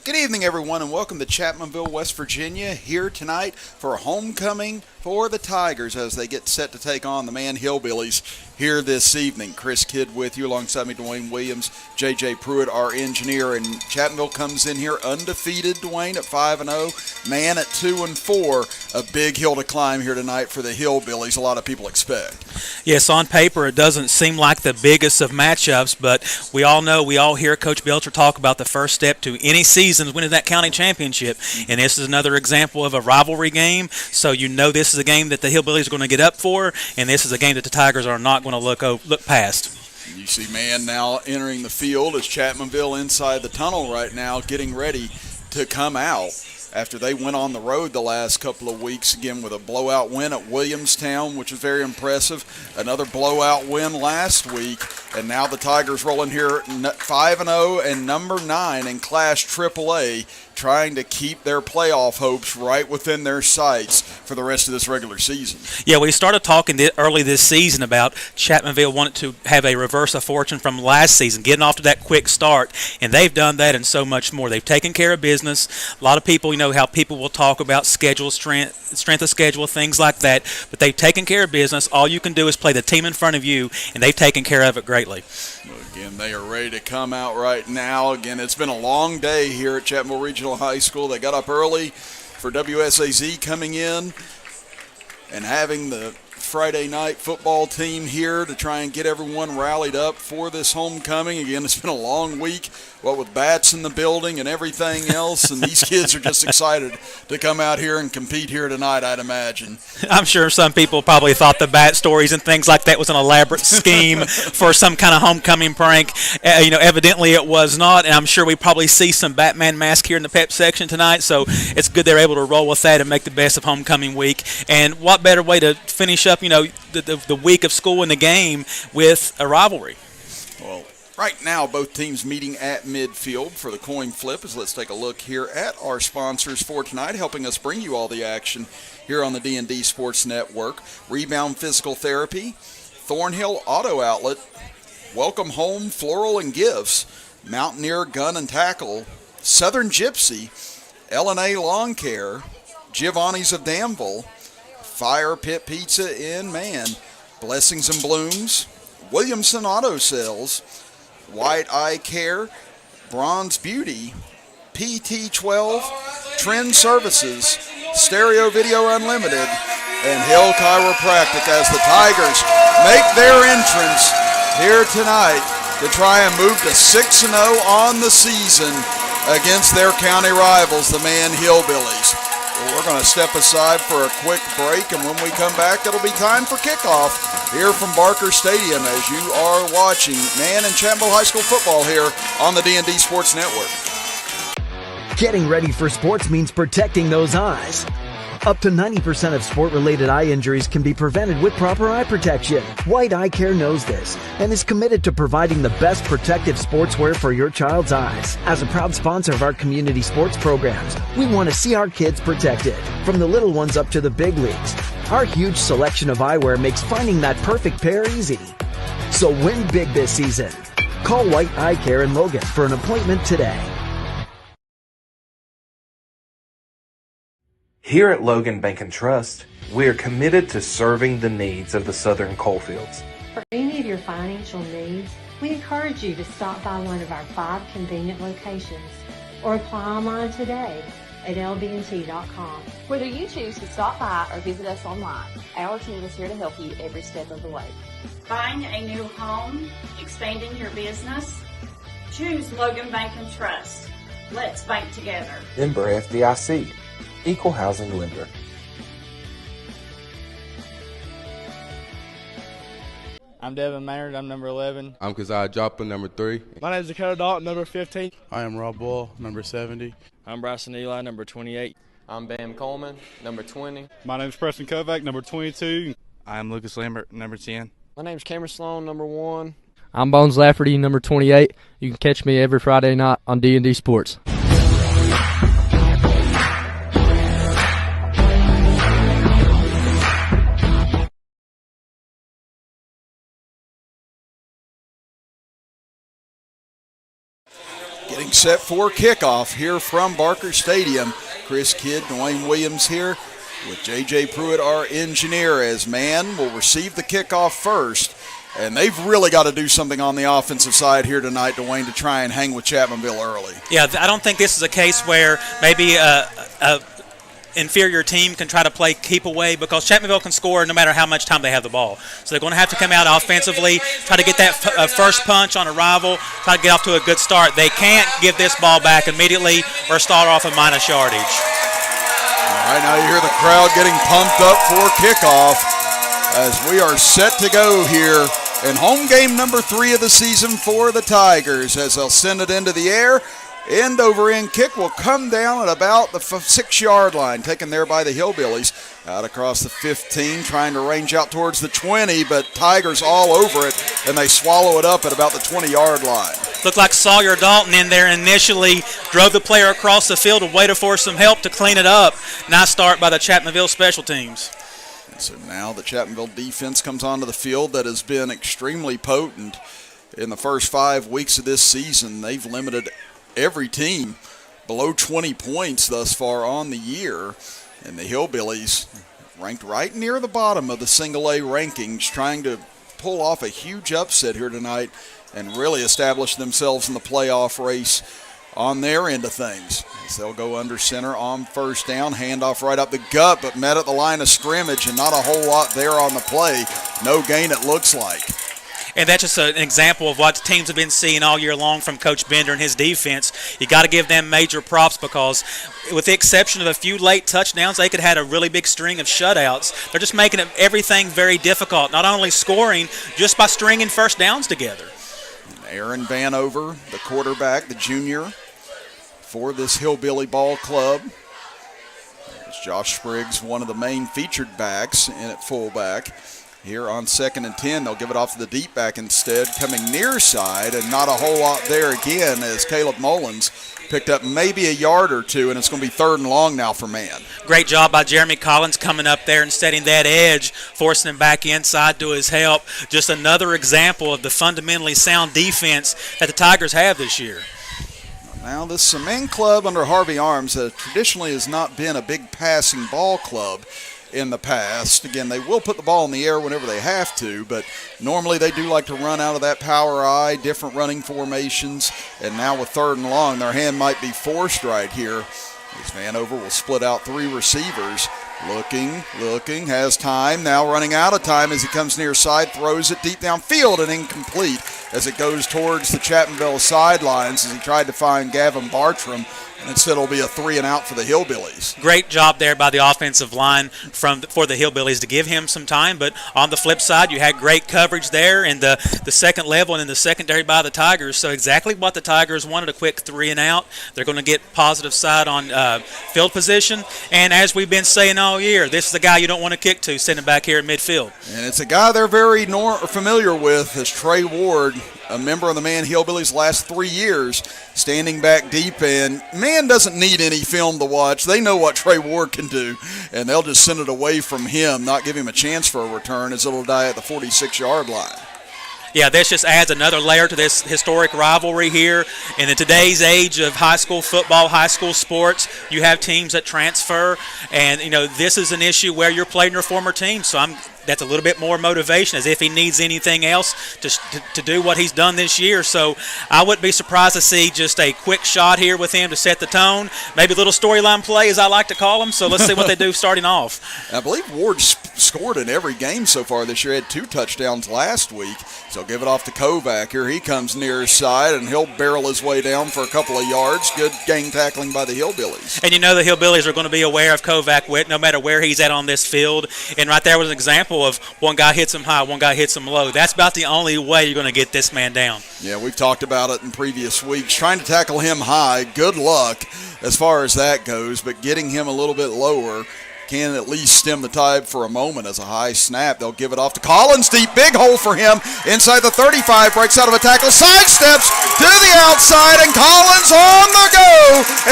Good evening, everyone, and welcome to Chapmanville, West Virginia, here tonight for homecoming for the Tigers as they get set to take on the Man Hillbillies here this evening. Chris Kidd with you, alongside me, Dwayne Williams, J.J. Pruitt, our engineer, and Chapmanville comes in here undefeated, Dwayne, at 5-0, Man at 2-4. A big hill to climb here tonight for the Hillbillies, a lot of people expect. Yes, on paper it doesn't seem like the biggest of matchups, but we all hear Coach Belcher talk about the first step to any season is winning that county championship, and this is another example of a rivalry game, so you know this is a game that the Hillbillies are going to get up for, and this is a game that the Tigers are not going to look past. You see Man now entering the field as Chapmanville inside the tunnel right now, getting ready to come out after they went on the road the last couple of weeks, again with a blowout win at Williamstown, which was very impressive. Another blowout win last week, and now the Tigers rolling here 5-0 and number 9 in Class AAA, trying to keep their playoff hopes right within their sights for the rest of this regular season. Yeah, we started talking early this season about Chapmanville wanted to have a reverse of fortune from last season, getting off to that quick start, and they've done that and so much more. They've taken care of business. A lot of people, you know how people will talk about schedule, strength of schedule, things like that, but they've taken care of business. All you can do is play the team in front of you, and they've taken care of it greatly. Again, they are ready to come out right now. Again, it's been a long day here at Chapmanville Regional High School. They got up early for WSAZ coming in and having the Friday night football team here to try and get everyone rallied up for this homecoming. Again, it's been a long week, with bats in the building and everything else, and these kids are just excited to come out here and compete here tonight, I'd imagine. I'm sure some people probably thought the bat stories and things like that was an elaborate scheme for some kind of homecoming prank. Evidently it was not, and I'm sure we probably see some Batman mask here in the pep section tonight, so it's good they're able to roll with that and make the best of homecoming week. And what better way to finish up, the week of school and the game with a rivalry? Well, right now, both teams meeting at midfield for the coin flip. Let's take a look here at our sponsors for tonight, helping us bring you all the action here on the D&D Sports Network. Rebound Physical Therapy, Thornhill Auto Outlet, Welcome Home Floral and Gifts, Mountaineer Gun and Tackle, Southern Gypsy, L&A Lawn Care, Giovanni's of Danville, Fire Pit Pizza in Man, Blessings and Blooms, Williamson Auto Sales, White Eye Care, Bronze Beauty, PT12, Trend Services, Stereo Video Unlimited, and Hill Chiropractic as the Tigers make their entrance here tonight to try and move to 6-0 on the season against their county rivals, the Man Hillbillies. Well, we're going to step aside for a quick break, and when we come back, it'll be time for kickoff here from Barker Stadium as you are watching Man and Chapmanville High School football here on the D&D Sports Network. Getting ready for sports means protecting those eyes. Up to 90% of sport-related eye injuries can be prevented with proper eye protection. White Eye Care knows this and is committed to providing the best protective sportswear for your child's eyes. As a proud sponsor of our community sports programs, we want to see our kids protected, from the little ones up to the big leagues. Our huge selection of eyewear makes finding that perfect pair easy. So win big this season. Call White Eye Care in Logan for an appointment today. Here at Logan Bank and Trust, we are committed to serving the needs of the Southern coalfields. For any of your financial needs, we encourage you to stop by one of our 5 convenient locations or apply online today at lbnt.com. Whether you choose to stop by or visit us online, our team is here to help you every step of the way. Buying a new home, expanding your business? Choose Logan Bank and Trust. Let's bank together. Member FDIC. Equal housing lender. I'm Devin Maynard, I'm number 11. I'm Keziah Joppa, number 3. My name is Dakota Dalton, number 15. I am Rob Bull, number 70. I'm Bryson Eli, number 28. I'm Bam Coleman, number 20. My name is Preston Kovac, number 22. I am Lucas Lambert, number 10. My name is Cameron Sloan, number 1. I'm Bones Lafferty, number 28. You can catch me every Friday night on D&D Sports. set for kickoff here from Barker Stadium. Chris Kidd, Dwayne Williams here with J.J. Pruitt, our engineer, as Man will receive the kickoff first. And they've really got to do something on the offensive side here tonight, Dwayne, to try and hang with Chapmanville early. Yeah, I don't think this is a case where maybe a inferior team can try to play keep away, because Chapmanville can score no matter how much time they have the ball. So they're going to have to come out offensively, try to get that first punch on a rival, try to get off to a good start. They can't give this ball back immediately or start off a minus yardage. All right, now you hear the crowd getting pumped up for kickoff as we are set to go here in home game number 3 of the season for the Tigers, as they'll send it into the air. End over end kick will come down at about the 6-yard line, taken there by the Hillbillies. Out across the 15, trying to range out towards the 20, but Tigers all over it, and they swallow it up at about the 20-yard line. Looked like Sawyer Dalton in there initially, drove the player across the field and waited for some help to clean it up. Nice start by the Chapmanville special teams. And so now the Chapmanville defense comes onto the field that has been extremely potent in the first 5 weeks of this season. They've limited every team below 20 points thus far on the year, and the Hillbillies ranked right near the bottom of the single-A rankings, trying to pull off a huge upset here tonight and really establish themselves in the playoff race on their end of things. As they'll go under center on first down, handoff right up the gut, but met at the line of scrimmage, and not a whole lot there on the play. No gain, it looks like. And that's just an example of what teams have been seeing all year long from Coach Bender and his defense. You got to give them major props, because with the exception of a few late touchdowns, they could have had a really big string of shutouts. They're just making everything very difficult, not only scoring, just by stringing first downs together. Aaron Vanover, the quarterback, the junior for this Hillbilly ball club. As Josh Spriggs, one of the main featured backs in at fullback. Here on 2nd and 10, they'll give it off to the deep back instead, coming near side, and not a whole lot there again, as Caleb Mullins picked up maybe a yard or two, and it's going to be 3rd and long now for Man. Great job by Jeremy Collins coming up there and setting that edge, forcing him back inside to his help. Just another example of the fundamentally sound defense that the Tigers have this year. Now this Man club under Harvey Arms traditionally has not been a big passing ball club in the past. Again, they will put the ball in the air whenever they have to, but normally they do like to run out of that power I, different running formations, and now with 3rd and long, their hand might be forced right here. As Vanover will split out 3 receivers. Looking, has time, now running out of time as he comes near side, throws it deep downfield and incomplete as it goes towards the Chapmanville sidelines as he tried to find Gavin Bartram. And instead it'll be a 3 and out for the Hillbillies. Great job there by the offensive line for the Hillbillies to give him some time. But on the flip side, you had great coverage there in the second level and in the secondary by the Tigers. So exactly what the Tigers wanted, a quick 3 and out. They're going to get positive side on field position. And as we've been saying all year, this is the guy you don't want to kick to sitting back here at midfield. And it's a guy they're very familiar with, as Trey Ward, a member of the Man Hillbillies last 3 years, standing back deep, and Man doesn't need any film to watch. They know what Trey Ward can do, and they'll just send it away from him, not give him a chance for a return, as it'll die at the 46-yard line. Yeah, this just adds another layer to this historic rivalry here. In today's age of high school football, high school sports, you have teams that transfer, and this is an issue where you're playing your former team. So that's a little bit more motivation, as if he needs anything else to do what he's done this year. So I wouldn't be surprised to see just a quick shot here with him to set the tone. Maybe a little storyline play, as I like to call them. So let's see what they do starting off. I believe Ward scored in every game so far this year. He had 2 touchdowns last week. So give it off to Kovac. Here he comes near his side, and he'll barrel his way down for a couple of yards. Good gang tackling by the Hillbillies. And the Hillbillies are going to be aware of Kovac no matter where he's at on this field. And right there was an example of one guy hits him high, one guy hits him low. That's about the only way you're going to get this man down. Yeah, we've talked about it in previous weeks. Trying to tackle him high, good luck as far as that goes, but getting him a little bit lower can at least stem the tide for a moment. As a high snap, they'll give it off to Collins. Deep, big hole for him inside the 35, breaks out of a tackle, sidesteps to the outside, and Collins on the go,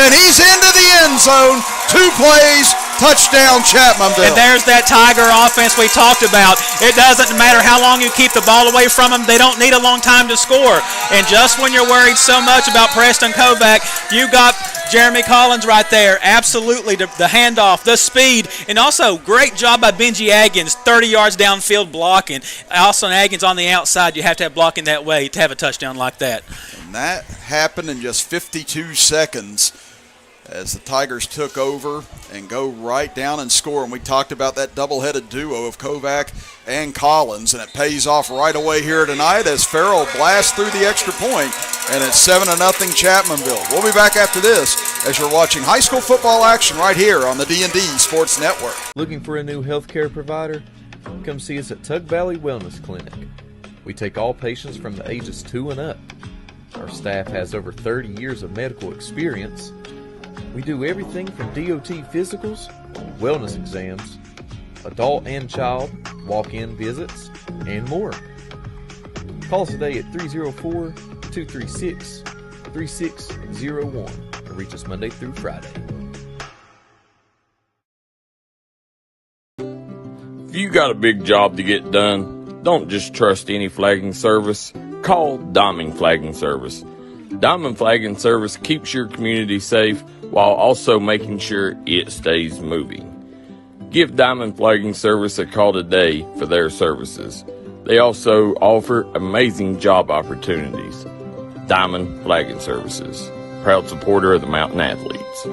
and he's into the end zone. 2 plays Touchdown, Chapmanville. And there's that Tiger offense we talked about. It doesn't matter how long you keep the ball away from them. They don't need a long time to score. And just when you're worried so much about Preston Kovac, you got Jeremy Collins right there. Absolutely, the handoff, the speed, and also great job by Benji Aggins, 30 yards downfield blocking. Also, Aggins on the outside, you have to have blocking that way to have a touchdown like that. And that happened in just 52 seconds as the Tigers took over and go right down and score. And we talked about that double-headed duo of Kovac and Collins, and it pays off right away here tonight as Farrell blasts through the extra point, and it's 7-0 Chapmanville. We'll be back after this as you're watching high school football action right here on the D&D Sports Network. Looking for a new healthcare provider? Come see us at Tug Valley Wellness Clinic. We take all patients from the ages 2 and up. Our staff has over 30 years of medical experience. We do everything from DOT physicals, wellness exams, adult and child, walk-in visits, and more. Call us today at 304-236-3601 or reach us Monday through Friday. If you got a big job to get done, don't just trust any flagging service. Call Diamond Flagging Service. Diamond Flagging Service keeps your community safe while also making sure it stays moving. Give Diamond Flagging Service a call today for their services. They also offer amazing job opportunities. Diamond Flagging Services, proud supporter of the Mountain Athletes.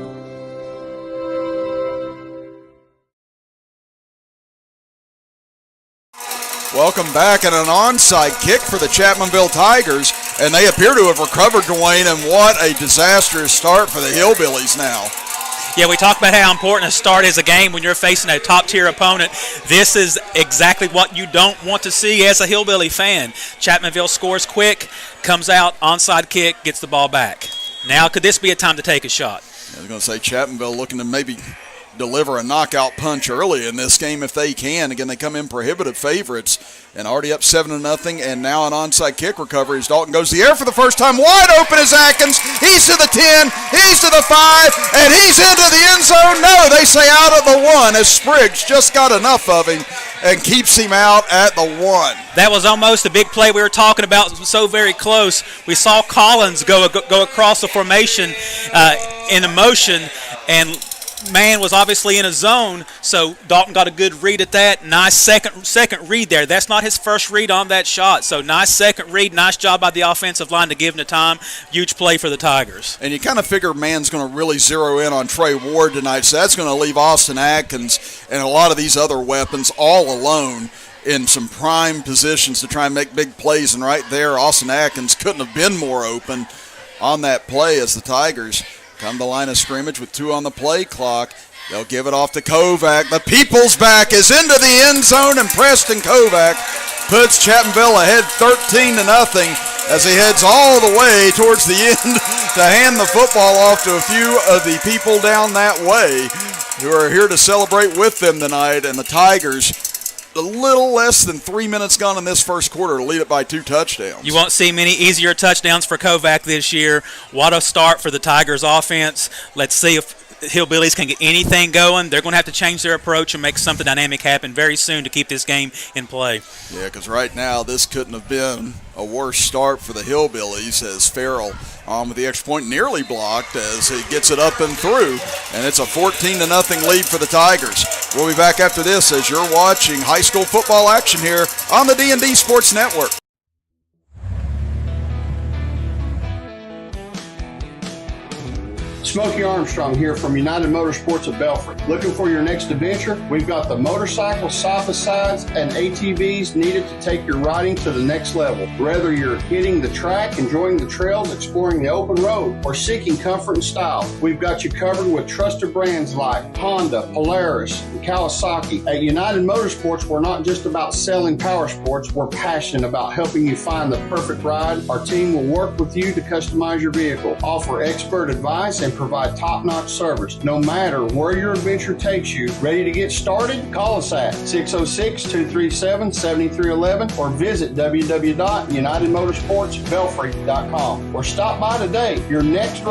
Welcome back, and an onside kick for the Chapmanville Tigers, and they appear to have recovered, Dwayne, and what a disastrous start for the Hillbillies now. Yeah, we talk about how important a start is a game when you're facing a top-tier opponent. This is exactly what you don't want to see as a Hillbilly fan. Chapmanville scores quick, comes out, onside kick, gets the ball back. Now, could this be a time to take a shot? I was going to say Chapmanville looking to maybe deliver a knockout punch early in this game if they can. Again, they come in prohibitive favorites and already up 7-0, and now an onside kick recovery as Dalton goes to the air for the first time. Wide open is Atkins. He's to the 10, he's to the 5, and he's into the end zone. No, they say out at the 1 as Spriggs just got enough of him and keeps him out at the 1. That was almost a big play we were talking about, so very close. We saw Collins go across the formation in a motion, and man was obviously in a zone, so Dalton got a good read at that. Nice second read there. That's not his first read on that shot, so nice second read. Nice job by the offensive line to give him the time. Huge play for the Tigers. And you kind of figure man's going to really zero in on Trey Ward tonight, so that's going to leave Austin Atkins and a lot of these other weapons all alone in some prime positions to try and make big plays. And right there, Austin Atkins couldn't have been more open on that play as the Tigers come to line of scrimmage with 2 on the play clock. They'll give it off to Kovac. The people's back is into the end zone, and Preston Kovac puts Chapmanville ahead 13-0 as he heads all the way towards the end to hand the football off to a few of the people down that way who are here to celebrate with them tonight. And the Tigers, a little less than 3 minutes gone in this first quarter to lead it by 2 touchdowns. You won't see many easier touchdowns for Kovac this year. What a start for the Tigers offense. Let's see if Hillbillies can get anything going. They're going to have to change their approach and make something dynamic happen very soon to keep this game in play. Yeah, because right now this couldn't have been a worse start for the Hillbillies as Farrell on with the extra point, nearly blocked as he gets it up and through, and it's a 14-0 lead for the Tigers. We'll be back after this as you're watching high school football action here on the D&D Sports Network. Smokey Armstrong here from United Motorsports of Belfry. Looking for your next adventure? We've got the motorcycles, side-by-sides, and ATVs needed to take your riding to the next level. Whether you're hitting the track, enjoying the trails, exploring the open road, or seeking comfort and style, we've got you covered with trusted brands like Honda, Polaris, and Kawasaki. At United Motorsports, we're not just about selling power sports, we're passionate about helping you find the perfect ride. Our team will work with you to customize your vehicle, offer expert advice, and provide top-notch service. No matter where your adventure takes you, ready to get started? Call us at 606-237-7311 or visit www.unitedmotorsportsbelfry.com or stop by today. Your next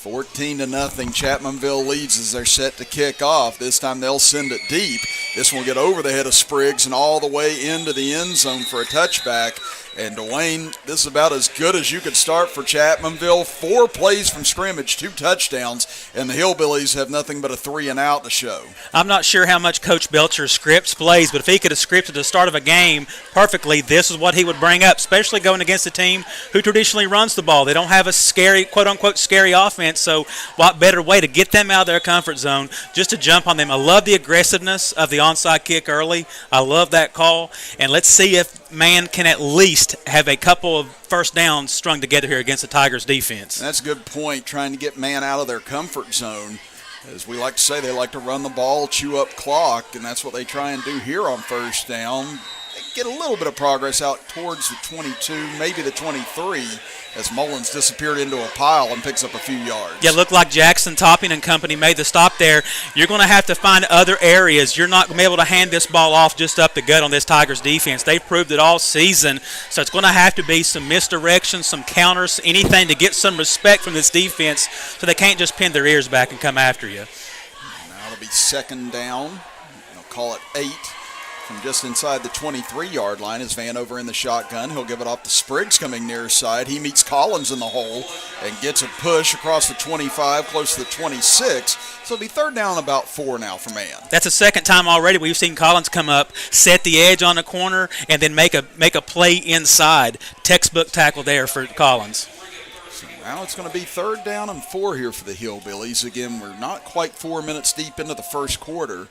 14-0. Chapmanville leads as they're set to kick off. This time they'll send it deep. This one will get over the head of Spriggs and all the way into the end zone for a touchback. And Dwayne, this is about as good as you could start for Chapmanville. 4 plays from scrimmage, 2 touchdowns, and the Hillbillies have nothing but a 3 and out to show. I'm not sure how much Coach Belcher scripts plays, but if he could have scripted the start of a game perfectly, this is what he would bring up, especially going against a team who traditionally runs the ball. They don't have a scary, quote-unquote, scary offense, so what better way to get them out of their comfort zone just to jump on them. I love the aggressiveness of the onside kick early. I love that call, and let's see if Man can at least have a couple of first downs strung together here against the Tigers defense. That's a good point, trying to get Man out of their comfort zone. As we like to say, they like to run the ball, chew up clock, and that's what they try and do here on first down. They get a little bit of progress out towards the 22, maybe the 23, as Mullins disappeared into a pile and picks up a few yards. Yeah, looked like Jackson Topping and company made the stop there. You're going to have to find other areas. You're not going to be able to hand this ball off just up the gut on this Tigers defense. They've proved it all season, so it's going to have to be some misdirection, some counters, anything to get some respect from this defense so they can't just pin their ears back and come after you. Now it'll be second down. They'll call it 8. From just inside the 23-yard line is Vanover in the shotgun. He'll give it off to Spriggs coming near side. He meets Collins in the hole and gets a push across the 25, close to the 26. So it'll be third down about 4 now for Man. That's the second time already we've seen Collins come up, set the edge on the corner, and then make a play inside. Textbook tackle there for Collins. So now it's going to be third down and 4 here for the Hillbillies. Again, we're not quite 4 minutes deep into the first quarter.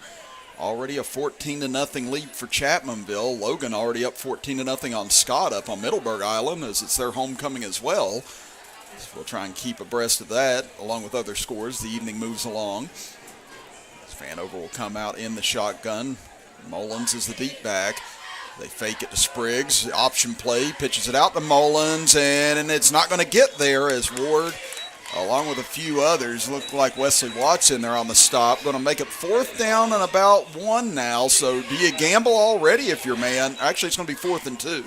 Already a 14-0 lead for Chapmanville. Logan already up 14-0 on Scott up on Middleburg Island, as it's their homecoming as well. So we'll try and keep abreast of that along with other scores. The evening moves along. Vanover will come out in the shotgun. Mullins is the deep back. They fake it to Spriggs. Option play, pitches it out to Mullins, and it's not going to get there as Ward, along with a few others, look like Wesley Watson there on the stop. Going to make it fourth down and about 1 now. So do you gamble already if you're Man? Actually, it's going to be 4th and 2.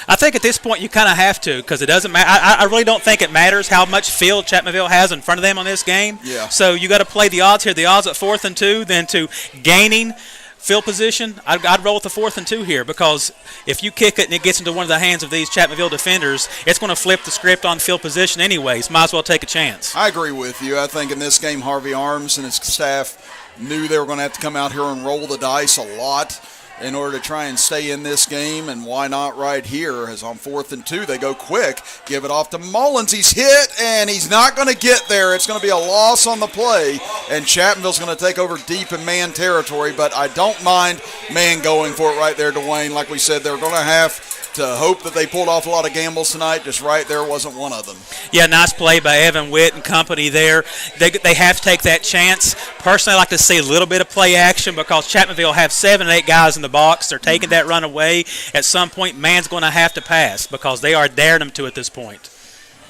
I think at this point you kind of have to, because it doesn't matter. I really don't think it matters how much field Chapmanville has in front of them on this game. Yeah. So you got to play the odds here. The odds at 4th and 2, then to gaining field position, I'd roll with the 4th and 2 here, because if you kick it and it gets into one of the hands of these Chapmanville defenders, it's going to flip the script on field position anyways. Might as well take a chance. I agree with you. I think in this game, Harvey Arms and his staff knew they were going to have to come out here and roll the dice a lot in order to try and stay in this game, and why not right here, as on 4th and 2, they go quick, give it off to Mullins. He's hit, and he's not going to get there. It's going to be a loss on the play, and Chapmanville's going to take over deep in Man territory, but I don't mind Man going for it right there, Dwayne. Like we said, they're going to have to hope that they pulled off a lot of gambles tonight. Just right there wasn't one of them. Yeah, nice play by Evan Witt and company there. They have to take that chance. Personally, I like to see a little bit of play action, because Chapmanville have 7 or 8 guys in the box. They're taking that run away. At some point, Man's going to have to pass, because they are daring them to at this point.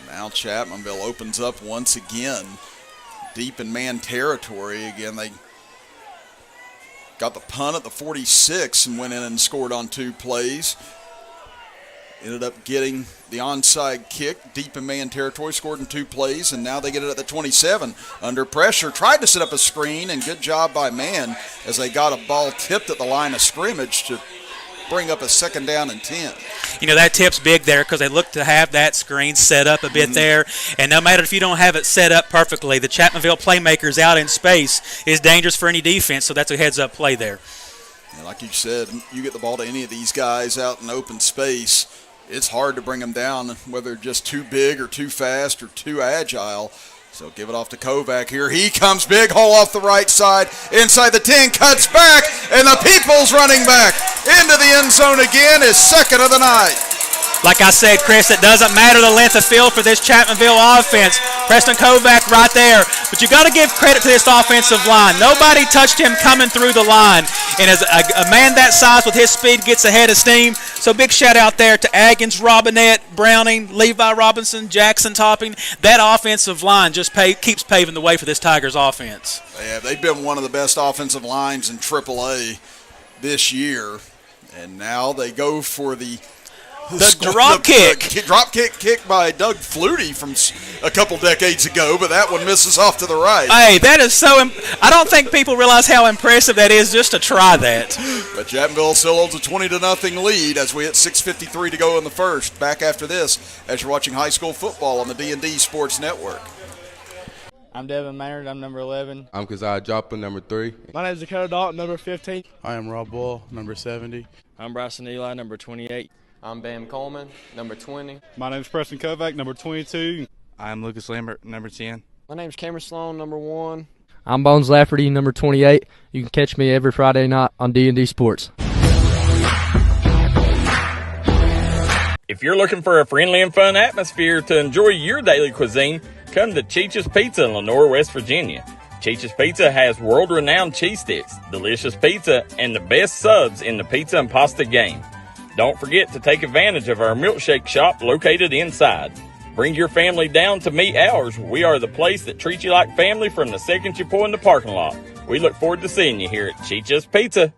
Now Chapmanville opens up once again, deep in Man territory. Again, they got the punt at the 46 and went in and scored on 2 plays. Ended up getting the onside kick deep in Man territory, scored in 2 plays, and now they get it at the 27. Under pressure, tried to set up a screen, and good job by Man as they got a ball tipped at the line of scrimmage to bring up a 2nd down and 10. You know, that tip's big there, because they look to have that screen set up a bit there, and no matter if you don't have it set up perfectly, the Chapmanville playmakers out in space is dangerous for any defense, so that's a heads-up play there. And like you said, you get the ball to any of these guys out in open space, it's hard to bring them down, whether just too big or too fast or too agile. So give it off to Kovac here. He comes big hole off the right side, inside the 10, cuts back, and the People's running back into the end zone again, his 2nd of the night. Like I said, Chris, it doesn't matter the length of field for this Chapmanville offense. Preston Kovac right there. But you got to give credit to this offensive line. Nobody touched him coming through the line. And as a man that size with his speed gets ahead of steam, so big shout out there to Aggins, Robinette, Browning, Levi Robinson, Jackson Topping. That offensive line just keeps paving the way for this Tigers offense. Yeah, they've been one of the best offensive lines in AAA this year. And now they go for the The drop kick. Drop kick by Doug Flutie from a couple decades ago, but that one misses off to the right. Hey, that is so I don't think people realize how impressive that is just to try that. But Chapmanville still holds a 20-0 lead as we hit 6:53 to go in the first. Back after this as you're watching high school football on the D&D Sports Network. I'm Devin Maynard. I'm number 11. I'm Keziah Dropper, number 3. My name is Dakota Dalton, number 15. I am Rob Bull, number 70. I'm Bryson Eli, number 28. I'm Bam Coleman, number 20. My name is Preston Kovac, number 22. I'm Lucas Lambert, number 10. My name's Cameron Sloan, number 1. I'm Bones Lafferty, number 28. You can catch me every Friday night on D&D Sports. If you're looking for a friendly and fun atmosphere to enjoy your daily cuisine, come to Cheech's Pizza in Lenore, West Virginia. Cheech's Pizza has world-renowned cheese sticks, delicious pizza, and the best subs in the pizza and pasta game. Don't forget to take advantage of our milkshake shop located inside. Bring your family down to meet ours. We are the place that treats you like family from the second you pull in the parking lot. We look forward to seeing you here at Cheech's Pizza.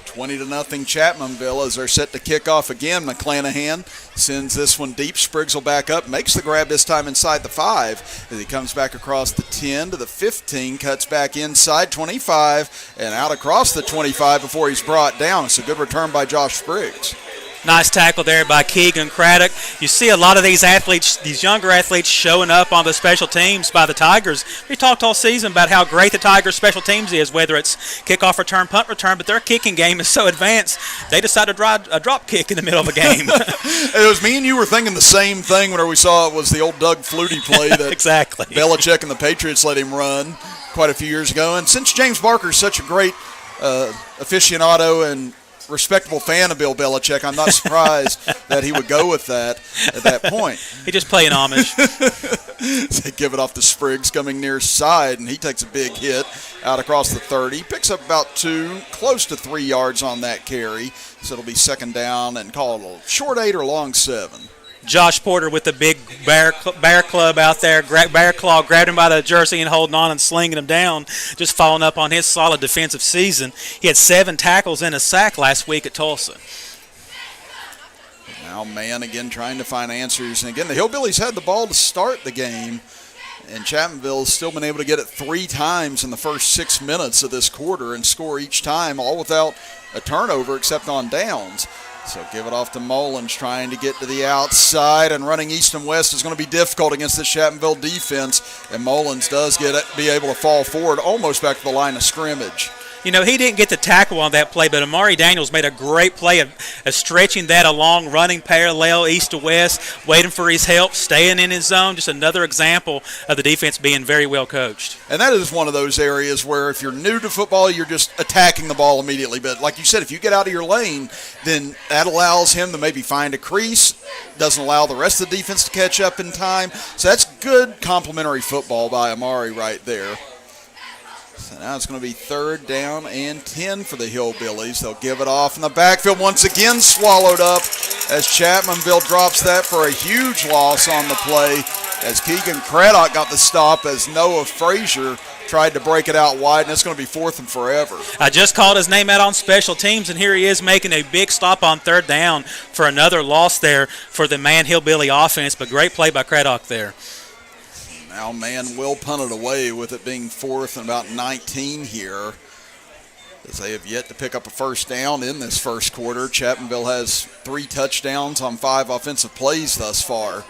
20-0 Chapmanville as they're set to kick off again. McClanahan sends this one deep. Spriggs will back up, makes the grab this time inside the 5 as he comes back across the 10 to the 15, cuts back inside 25 and out across the 25 before he's brought down. It's a good return by Josh Spriggs. Nice tackle there by Keegan Craddock. You see a lot of these athletes, these younger athletes, showing up on the special teams by the Tigers. We talked all season about how great the Tigers' special teams is, whether it's kickoff return, punt return, but their kicking game is so advanced, they decided to drive a drop kick in the middle of a game. It was me and you were thinking the same thing whenever we saw it was the old Doug Flutie play that exactly. Belichick and the Patriots let him run quite a few years ago. And since James Barker is such a great aficionado and respectable fan of Bill Belichick, I'm not surprised that he would go with that at that point. He just playing homage. They give it off to Spriggs coming near side, and he takes a big hit out across the 30. Picks up about 2, close to 3 yards on that carry. So it'll be second down and call it a short 8 or long 7. Josh Porter with the big bear club out there. Bear claw grabbed him by the jersey and holding on and slinging him down, just following up on his solid defensive season. He had 7 tackles and a sack last week at Tulsa. Now man again trying to find answers. And again, the Hillbillies had the ball to start the game, and Chapmanville's still been able to get it 3 times in the first 6 minutes of this quarter and score each time, all without a turnover except on downs. So give it off to Mullins, trying to get to the outside, and running east and west is going to be difficult against this Chapmanville defense, and Mullins does be able to fall forward almost back to the line of scrimmage. You know, he didn't get the tackle on that play, but Amari Daniels made a great play of stretching that along, running parallel east to west, waiting for his help, staying in his zone. Just another example of the defense being very well coached. And that is one of those areas where if you're new to football, you're just attacking the ball immediately. But like you said, if you get out of your lane, then that allows him to maybe find a crease, doesn't allow the rest of the defense to catch up in time. So that's good complementary football by Amari right there. So now it's going to be 3rd down and 10 for the Hillbillies. They'll give it off in the backfield, once again swallowed up as Chapmanville drops that for a huge loss on the play as Keegan Craddock got the stop as Noah Frazier tried to break it out wide, and it's going to be 4th and forever. I just called his name out on special teams, and here he is making a big stop on 3rd down for another loss there for the Man Hillbilly offense, but great play by Craddock there. Now man will punt it away with it being 4th and about 19 here, as they have yet to pick up a first down in this first quarter. Chapmanville has 3 touchdowns on 5 offensive plays thus far.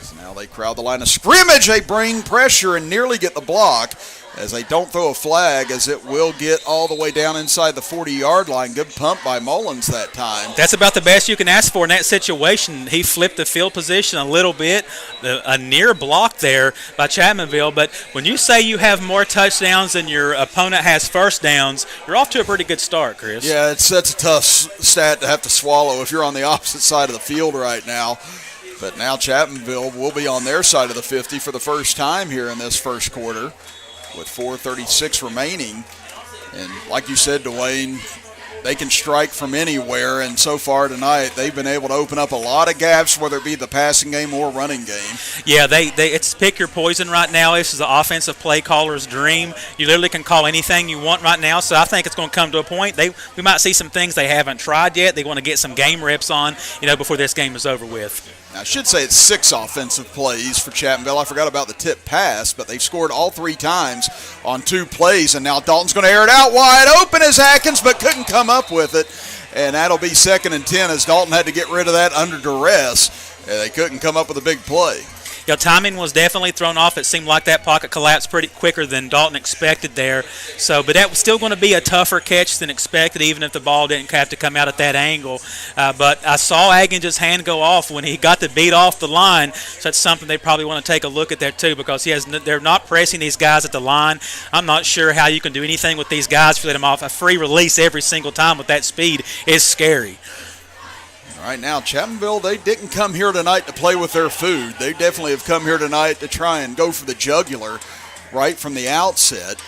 So now they crowd the line of scrimmage. They bring pressure and nearly get the block as they don't throw a flag, as it will get all the way down inside the 40-yard line. Good pump by Mullins that time. That's about the best you can ask for in that situation. He flipped the field position a little bit, a near block there by Chapmanville. But when you say you have more touchdowns than your opponent has first downs, you're off to a pretty good start, Chris. Yeah, that's a tough stat to have to swallow if you're on the opposite side of the field right now. But now Chapmanville will be on their side of the 50 for the first time here in this first quarter with 4:36 remaining. And like you said, Dwayne, they can strike from anywhere, and so far tonight they've been able to open up a lot of gaps, whether it be the passing game or running game. Yeah, it's pick your poison right now. This is the offensive play caller's dream. You literally can call anything you want right now, so I think it's going to come to a point. We might see some things they haven't tried yet. They want to get some game reps on, before this game is over with. Now, I should say it's 6 offensive plays for Chapmanville. I forgot about the tip pass, but they've scored all 3 times on 2 plays, and now Dalton's going to air it out wide open as Atkins, but couldn't come up with it. And that'll be 2nd and 10 as Dalton had to get rid of that under duress. They couldn't come up with a big play. Timing was definitely thrown off. It seemed like that pocket collapsed pretty quicker than Dalton expected there. But that was still going to be a tougher catch than expected, even if the ball didn't have to come out at that angle. But I saw Atkins' hand go off when he got the beat off the line. So that's something they probably want to take a look at there too, because they're not pressing these guys at the line. I'm not sure how you can do anything with these guys if you let them off. A free release every single time with that speed is scary. All right, now Chapmanville, they didn't come here tonight to play with their food. They definitely have come here tonight to try and go for the jugular right from the outset.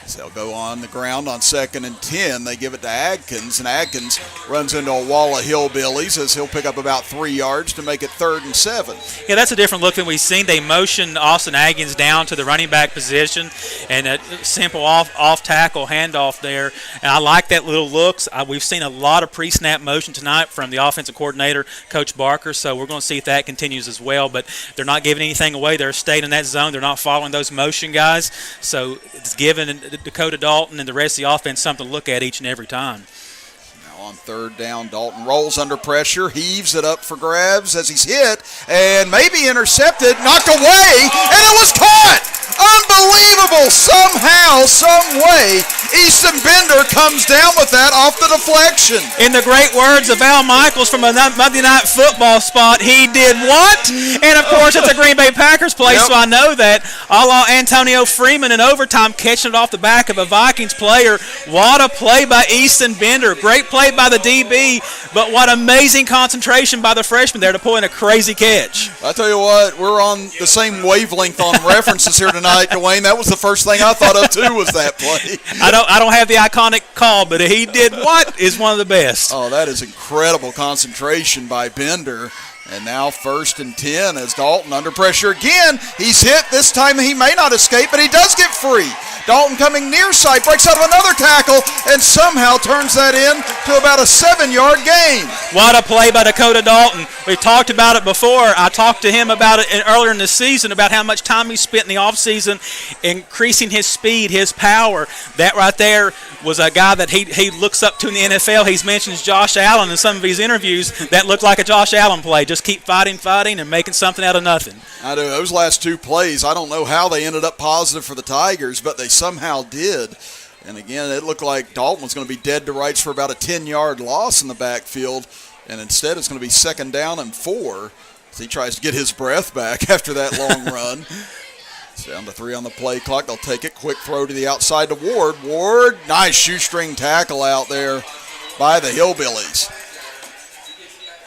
So they'll go on the ground on 2nd and 10. They give it to Adkins, and Adkins runs into a wall of hillbillies as he'll pick up about 3 yards to make it 3rd and 7. Yeah, that's a different look than we've seen. They motioned Austin Adkins down to the running back position, and a simple off-tackle handoff there. And I like that little looks. We've seen a lot of pre-snap motion tonight from the offensive coordinator, Coach Barker, so we're going to see if that continues as well. But they're not giving anything away. They're staying in that zone. They're not following those motion guys. So it's given Dakota Dalton and the rest of the offense something to look at each and every time. Now on 3rd down, Dalton rolls under pressure, heaves it up for grabs as he's hit, and maybe intercepted, knocked away, and it was caught! Unbelievable! Somehow, some way, Easton Bender comes down with that off the deflection. In the great words of Al Michaels from a Monday Night Football spot, he did what? And, of course, it's a Green Bay Packers play, so I know that. A la Antonio Freeman in overtime catching it off the back of a Vikings player. What a play by Easton Bender. Great play by the DB, but what amazing concentration by the freshman there to pull in a crazy catch. I tell you what, we're on the same wavelength on references here tonight, Dwayne. That was the first thing I thought of, too, was that play. I don't have the iconic call, but he did what is one of the best. Oh, that is incredible concentration by Bender. And now 1st and 10 as Dalton under pressure again. He's hit. This time he may not escape, but he does get free. Dalton coming near side, breaks out of another tackle, and somehow turns that in to about a 7-yard gain. What a play by Dakota Dalton. We talked about it before. I talked to him about it earlier in the season, about how much time he spent in the offseason increasing his speed, his power. That right there was a guy that he looks up to in the NFL. He's mentioned Josh Allen in some of his interviews. That looked like a Josh Allen play. Just keep fighting, and making something out of nothing. I do. Those last 2 plays, I don't know how they ended up positive for the Tigers, but they somehow did. And again, it looked like Dalton was going to be dead to rights for about a 10-yard loss in the backfield, and instead it's going to be 2nd down and 4 as he tries to get his breath back after that long run. It's down to 3 on the play clock. They'll take it. Quick throw to the outside to Ward. Ward, nice shoestring tackle out there by the Hillbillies.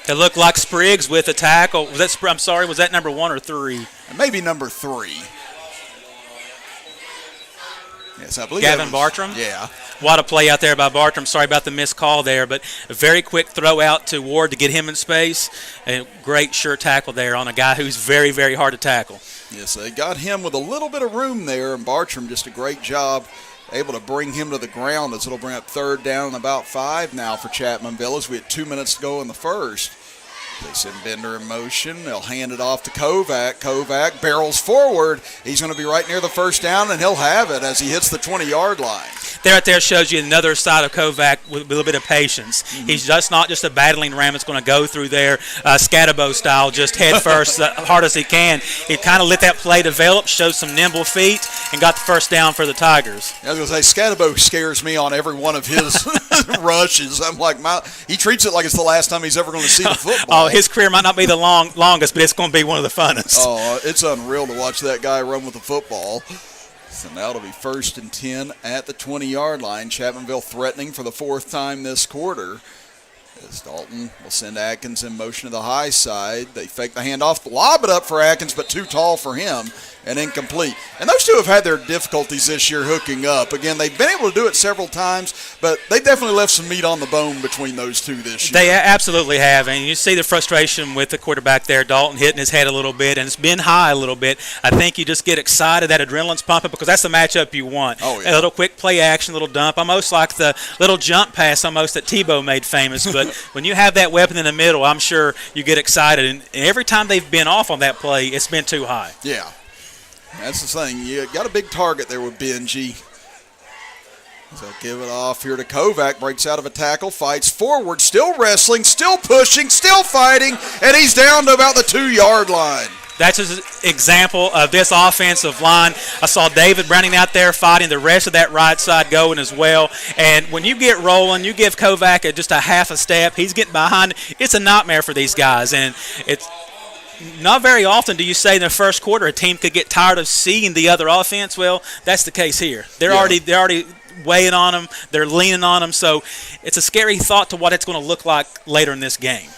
It looked like Spriggs with a tackle. Was that number 1 or 3? Maybe number 3. Yes, I believe Gavin Bartram? Yeah. What a play out there by Bartram. Sorry about the missed call there, but a very quick throw out to Ward to get him in space. And great sure tackle there on a guy who's very, very hard to tackle. Yes, they got him with a little bit of room there, and Bartram just a great job able to bring him to the ground as it'll bring up 3rd down and about 5 now for Chapmanville as we had 2 minutes to go in the first. They send Bender in motion. They'll hand it off to Kovac. Kovac barrels forward. He's going to be right near the 1st down, and he'll have it as he hits the 20-yard line. Right there shows you another side of Kovac with a little bit of patience. Mm-hmm. He's just not just a battling ram that's going to go through there Scatabo style, just head first, hard as he can. He kind of let that play develop, showed some nimble feet, and got the 1st down for the Tigers. I was going to say, Scatabo scares me on every one of his rushes. I'm like, he treats it like it's the last time he's ever going to see the football. Oh, his career might not be the longest, but it's going to be one of the funnest. Oh, it's unreal to watch that guy run with the football. So now it'll be 1st and 10 at the 20-yard line. Chapmanville threatening for the 4th time this quarter. As Dalton will send Atkins in motion to the high side. They fake the handoff, lob it up for Atkins, but too tall for him. and incomplete. And those two have had their difficulties this year hooking up. Again, they've been able to do it several times, but they definitely left some meat on the bone between those two this year. They absolutely have, and you see the frustration with the quarterback there, Dalton, hitting his head a little bit, and it's been high a little bit. I think you just get excited, that adrenaline's pumping, because that's the matchup you want. Oh, yeah. A little quick play action, little dump, almost like the little jump pass almost that Tebow made famous. But when you have that weapon in the middle, I'm sure you get excited. And every time they've been off on that play, it's been too high. Yeah. That's the thing. You got a big target there with Benji. So give it off here to Kovac. Breaks out of a tackle, fights forward, still wrestling, still pushing, still fighting, and he's down to about the 2-yard line. That's an example of this offensive line. I saw David Browning out there fighting, the rest of that right side going as well. And when you get rolling, you give Kovac just a half a step, he's getting behind. It's a nightmare for these guys. And it's not very often do you say in the first quarter a team could get tired of seeing the other offense. Well, that's the case here. They're already weighing on them. They're leaning on them. So it's a scary thought to what it's going to look like later in this game.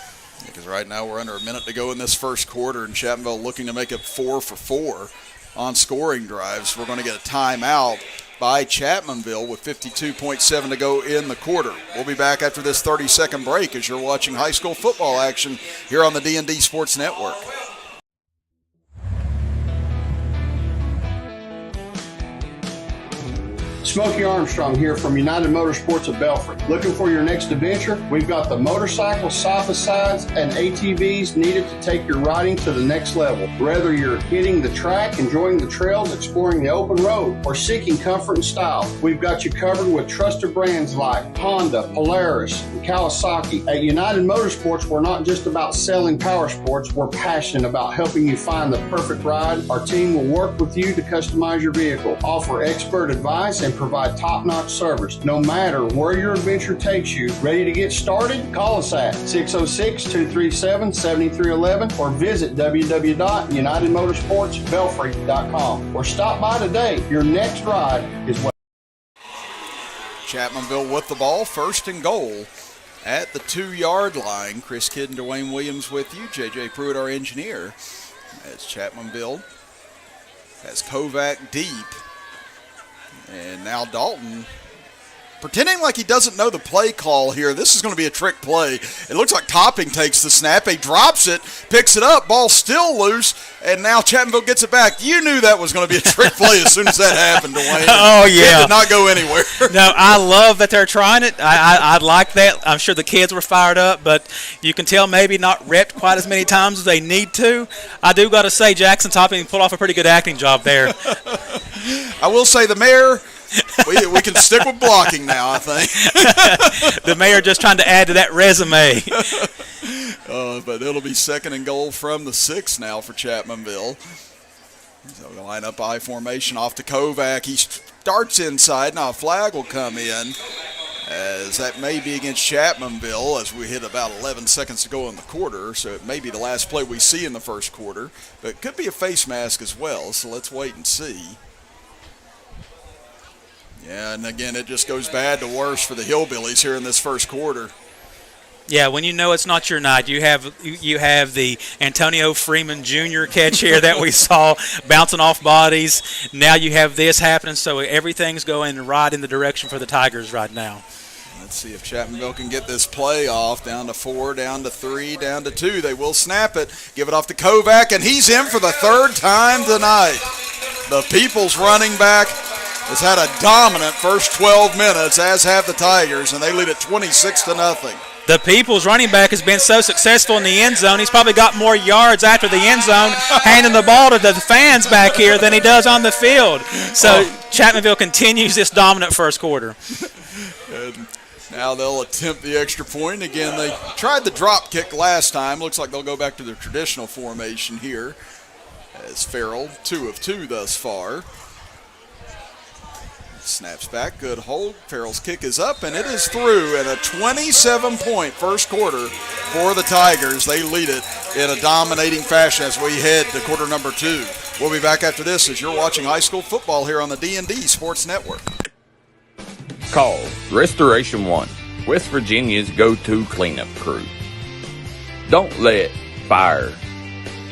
Because right now we're under a minute to go in this first quarter, and Chapmanville looking to make it 4 for 4 on scoring drives. We're going to get a timeout by Chapmanville with 52.7 to go in the quarter. We'll be back after this 30-second break as you're watching high school football action here on the D&D Sports Network. Smokey Armstrong here from United Motorsports of Belfry. Looking for your next adventure? We've got the motorcycles, side-by-sides, and ATVs needed to take your riding to the next level. Whether you're hitting the track, enjoying the trails, exploring the open road, or seeking comfort and style, we've got you covered with trusted brands like Honda, Polaris, and Kawasaki. At United Motorsports, we're not just about selling power sports, we're passionate about helping you find the perfect ride. Our team will work with you to customize your vehicle, offer expert advice, and provide top-notch service. No matter where your adventure takes you, ready to get started? Call us at 606-237-7311 or visit www.unitedmotorsportsbelfry.com or stop by today. Your next ride is what. Chapmanville with the ball, first and goal at the 2-yard line. Chris Kidd and Dwayne Williams with you. J.J. Pruitt, our engineer. As Chapmanville has Kovac deep. And now Dalton pretending like he doesn't know the play call here. This is going to be a trick play. It looks like Topping takes the snap. He drops it, picks it up, ball still loose, and now Chapmanville gets it back. You knew that was going to be a trick play as soon as that happened, Dwayne. Oh, yeah. It did not go anywhere. No, I love that they're trying it. I like that. I'm sure the kids were fired up, but you can tell maybe not repped quite as many times as they need to. I do got to say Jackson Topping pulled off a pretty good acting job there. I will say the mayor, we can stick with blocking now, I think. The mayor just trying to add to that resume. But it'll be second and goal from the 6 now for Chapmanville. So we line up I formation off to Kovac. He starts inside. Now a flag will come in, as that may be against Chapmanville as we hit about 11 seconds to go in the quarter. So it may be the last play we see in the first quarter. But it could be a face mask as well, so let's wait and see. Yeah, and again, it just goes bad to worse for the Hillbillies here in this first quarter. Yeah, when you know it's not your night, you have the Antonio Freeman Jr. catch here that we saw bouncing off bodies. Now you have this happening, so everything's going right in the direction for the Tigers right now. Let's see if Chapmanville can get this play off. Down to 4, down to 3, down to 2. They will snap it. Give it off to Kovac, and he's in for the 3rd time tonight. The People's running back has had a dominant first 12 minutes, as have the Tigers, and they lead it 26-0. The People's running back has been so successful in the end zone, he's probably got more yards after the end zone handing the ball to the fans back here than he does on the field. So Chapmanville continues this dominant first quarter. And now they'll attempt the extra point. Again, they tried the drop kick last time. Looks like they'll go back to their traditional formation here, as Farrell, 2 of 2 thus far. Snaps back, good hold. Farrell's kick is up, and it is through in a 27-point first quarter for the Tigers. They lead it in a dominating fashion as we head to quarter number 2. We'll be back after this as you're watching high school football here on the D&D Sports Network. Call Restoration One, West Virginia's go-to cleanup crew. Don't let fire,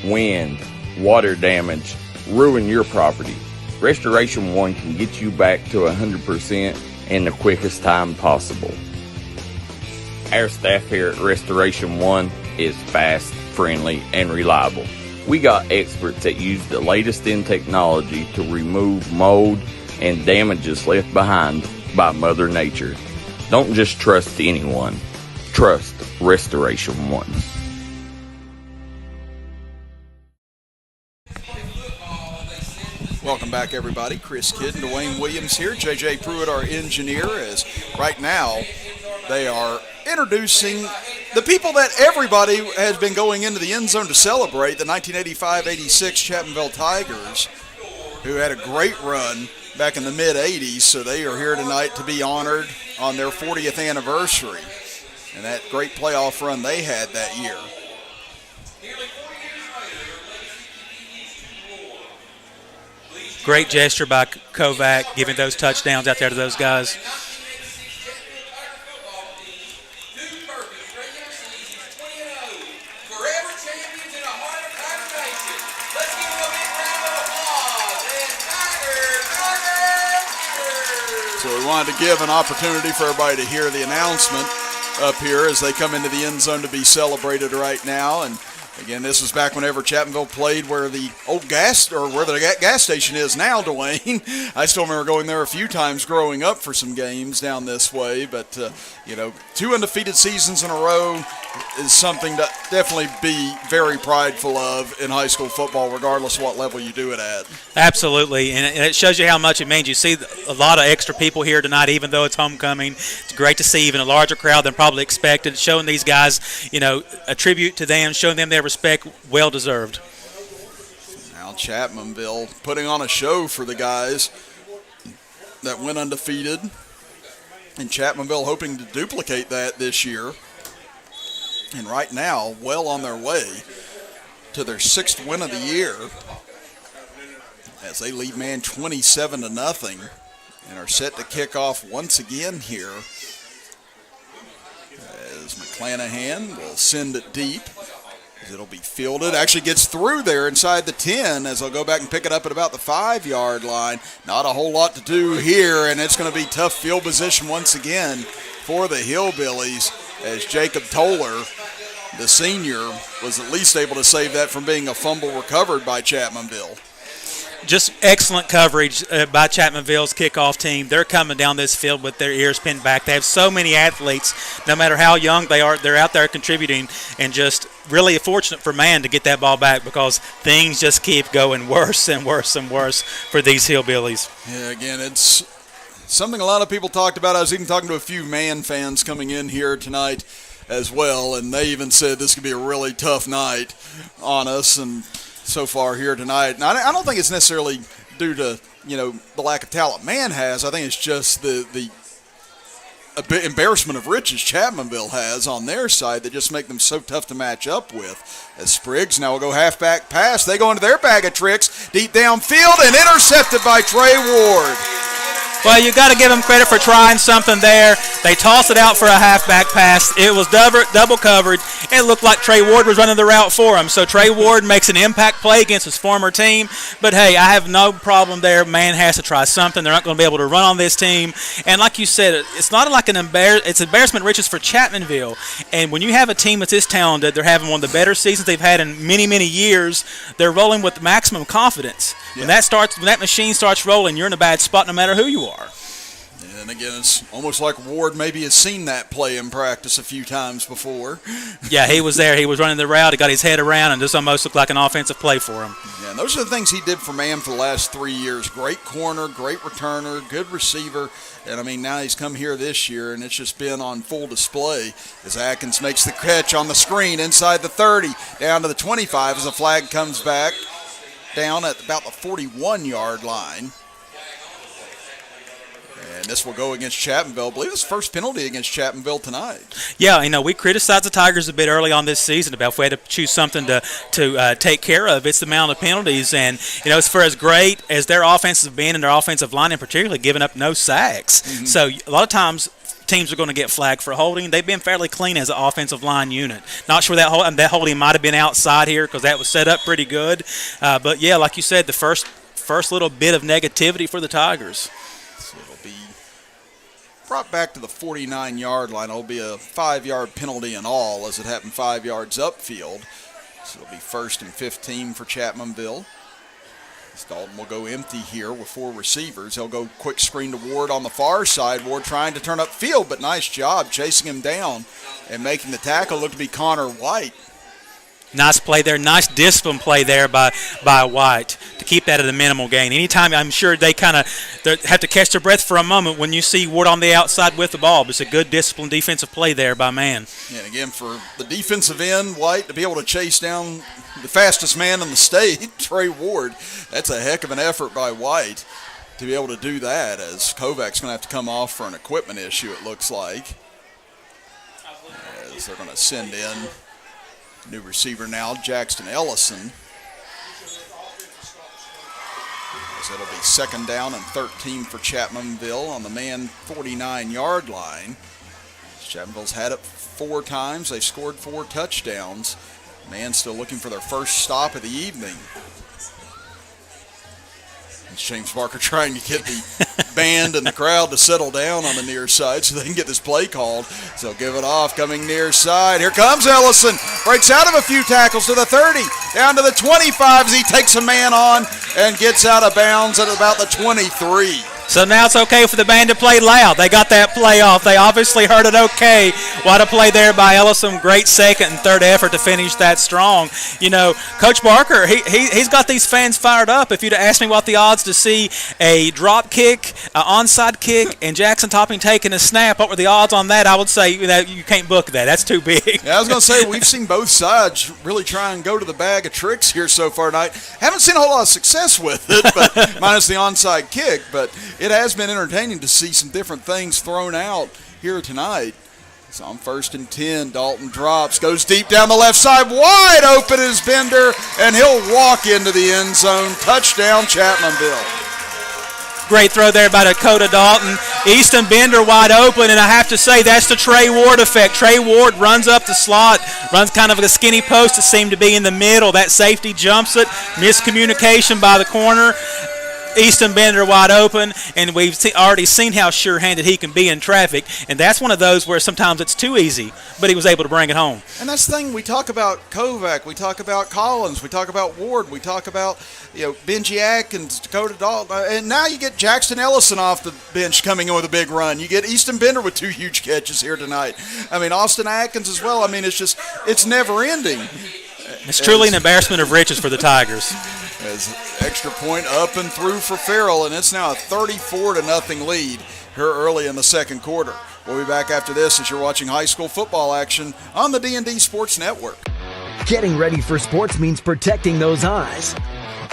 wind, water damage, ruin your property. Restoration One can get you back to 100% in the quickest time possible. Our staff here at Restoration One is fast, friendly, and reliable. We got experts that use the latest in technology to remove mold and damages left behind by Mother Nature. Don't just trust anyone. Trust Restoration One. Welcome back, everybody. Chris Kidd and Dwayne Williams here. J.J. Pruitt, our engineer, as right now they are introducing the people that everybody has been going into the end zone to celebrate, the 1985-86 Chapmanville Tigers, who had a great run back in the mid-'80s, so they are here tonight to be honored on their 40th anniversary and that great playoff run they had that year. Great gesture by Kovac, giving those touchdowns out there to those guys. So we wanted to give an opportunity for everybody to hear the announcement up here as they come into the end zone to be celebrated right now. And again, this was back whenever Chapmanville played where the old gas station is now, Dwayne. I still remember going there a few times growing up for some games down this way. But, 2 undefeated seasons in a row is something to definitely be very prideful of in high school football, regardless of what level you do it at. Absolutely, and it shows you how much it means. You see a lot of extra people here tonight, even though it's homecoming. It's great to see even a larger crowd than probably expected, showing these guys, a tribute to them, showing them their respect, well deserved. Now Chapmanville putting on a show for the guys that went undefeated, and Chapmanville hoping to duplicate that this year. And right now, well on their way to their 6th win of the year as they lead man 27-0 and are set to kick off once again here as McClanahan will send it deep. It'll be fielded. Actually gets through there inside the 10 as they'll go back and pick it up at about the 5-yard line. Not a whole lot to do here, and it's going to be tough field position once again for the Hillbillies as Jacob Toller, the senior, was at least able to save that from being a fumble recovered by Chapmanville. Just excellent coverage by Chapmanville's kickoff team. They're coming down this field with their ears pinned back. They have so many athletes, no matter how young they are, they're out there contributing, and just really fortunate for Man to get that ball back because things just keep going worse and worse and worse for these Hillbillies. Yeah, again, it's something a lot of people talked about. I was even talking to a few Man fans coming in here tonight as well, and they even said this could be a really tough night on us. And so far here tonight, and I don't think it's necessarily due to the lack of talent Man has. I think it's just the embarrassment of riches Chapmanville has on their side that just make them so tough to match up with. As Spriggs now will go halfback pass, they go into their bag of tricks deep downfield and intercepted by Trey Ward. Well, you got to give them credit for trying something there. They tossed it out for a halfback pass. It was double covered. It looked like Trey Ward was running the route for him. So Trey Ward makes an impact play against his former team. But, hey, I have no problem there. Man has to try something. They're not going to be able to run on this team. And like you said, it's not like it's embarrassment riches for Chapmanville. And when you have a team that's this talented, they're having one of the better seasons they've had in many, many years. They're rolling with maximum confidence. Yeah. When that machine starts rolling, you're in a bad spot no matter who you are. And again, it's almost like Ward maybe has seen that play in practice a few times before. Yeah, he was there. He was running the route. He got his head around, and this almost looked like an offensive play for him. Yeah, and those are the things he did for Man for the last 3 years. Great corner, great returner, good receiver. And, now he's come here this year, and it's just been on full display as Atkins makes the catch on the screen inside the 30, down to the 25 as the flag comes back down at about the 41-yard line. And this will go against Chapmanville. I believe it's the first penalty against Chapmanville tonight. Yeah, we criticized the Tigers a bit early on this season about if we had to choose something to take care of. It's the amount of penalties. And, it's for as great as their offenses have been and their offensive line in particular, giving up no sacks. Mm-hmm. So a lot of times teams are going to get flagged for holding. They've been fairly clean as an offensive line unit. Not sure that holding might have been outside here because that was set up pretty good. But, yeah, like you said, the first little bit of negativity for the Tigers. So it'll be brought back to the 49-yard line. It'll be a 5-yard penalty in all as it happened 5 yards upfield. So it'll be 1st and 15 for Chapmanville. Dalton will go empty here with 4 receivers. He'll go quick screen to Ward on the far side. Ward trying to turn upfield, but nice job chasing him down and making the tackle look to be Connor White. Nice play there. Nice discipline play there by White to keep that at a minimal gain. Anytime, I'm sure they kind of have to catch their breath for a moment when you see Ward on the outside with the ball. But it's a good disciplined defensive play there by Man. And again, for the defensive end, White, to be able to chase down the fastest man in the state, Trey Ward, that's a heck of an effort by White to be able to do that, as Kovac's going to have to come off for an equipment issue, it looks like. As they're going to send in new receiver now, Jackson Ellison. As it'll be 2nd down and 13 for Chapmanville on the Man 49-yard line. Chapmanville's had it 4 times. They scored 4 touchdowns. Man still looking for their first stop of the evening. It's James Barker trying to get the band and the crowd to settle down on the near side so they can get this play called. So give it off, coming near side. Here comes Ellison. Breaks out of a few tackles to the 30, down to the 25 as he takes a man on and gets out of bounds at about the 23. So now it's okay for the band to play loud. They got that play off. They obviously heard it okay. What a play there by Ellison. Great 2nd and 3rd effort to finish that strong. You know, Coach Barker, he's got these fans fired up. If you'd asked me what the odds to see a drop kick, an onside kick, and Jackson Topping taking a snap, what were the odds on that? I would say you can't book that. That's too big. Yeah, I was going to say, we've seen both sides really try and go to the bag of tricks here so far tonight. Haven't seen a whole lot of success with it, but minus the onside kick, but it has been entertaining to see some different things thrown out here tonight. So on 1st and 10, Dalton drops, goes deep down the left side, wide open is Bender, and he'll walk into the end zone. Touchdown, Chapmanville. Great throw there by Dakota Dalton. Easton Bender wide open, and I have to say that's the Trey Ward effect. Trey Ward runs up the slot, runs kind of a skinny post that seemed to be in the middle. That safety jumps it. Miscommunication by the corner. Easton Bender wide open, and we've already seen how sure-handed he can be in traffic, and that's one of those where sometimes it's too easy, but he was able to bring it home. And that's the thing, we talk about Kovac, we talk about Collins, we talk about Ward, we talk about Benji Atkins, Dakota Dalton, and now you get Jackson Ellison off the bench coming in with a big run. You get Easton Bender with 2 huge catches here tonight. I mean, Austin Atkins as well. I mean, it's never-ending. It's truly an embarrassment of riches for the Tigers. As extra point up and through for Farrell, and it's now a 34-0 lead here early in the 2nd quarter. We'll be back after this as you're watching high school football action on the D&D Sports Network. Getting ready for sports means protecting those eyes.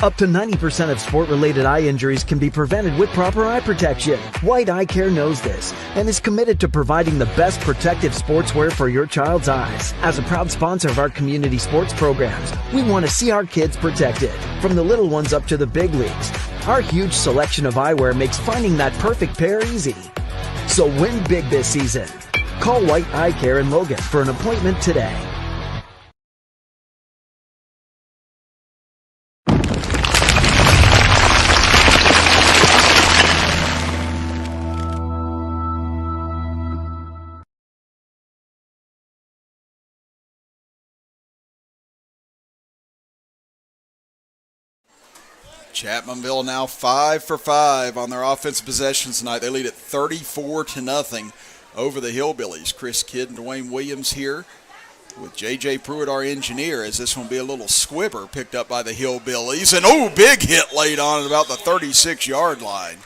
Up to 90% of sport-related eye injuries can be prevented with proper eye protection. White Eye Care knows this and is committed to providing the best protective sportswear for your child's eyes. As a proud sponsor of our community sports programs, we want to see our kids protected, from the little ones up to the big leagues. Our huge selection of eyewear makes finding that perfect pair easy. So win big this season. Call White Eye Care in Logan for an appointment today. Chapmanville now 5 for 5 on their offensive possessions tonight. They lead at 34-0 over the Hillbillies. Chris Kidd and Dwayne Williams here with J.J. Pruitt, our engineer, as this one will be a little squibber picked up by the Hillbillies. And, big hit laid on at about the 36-yard line.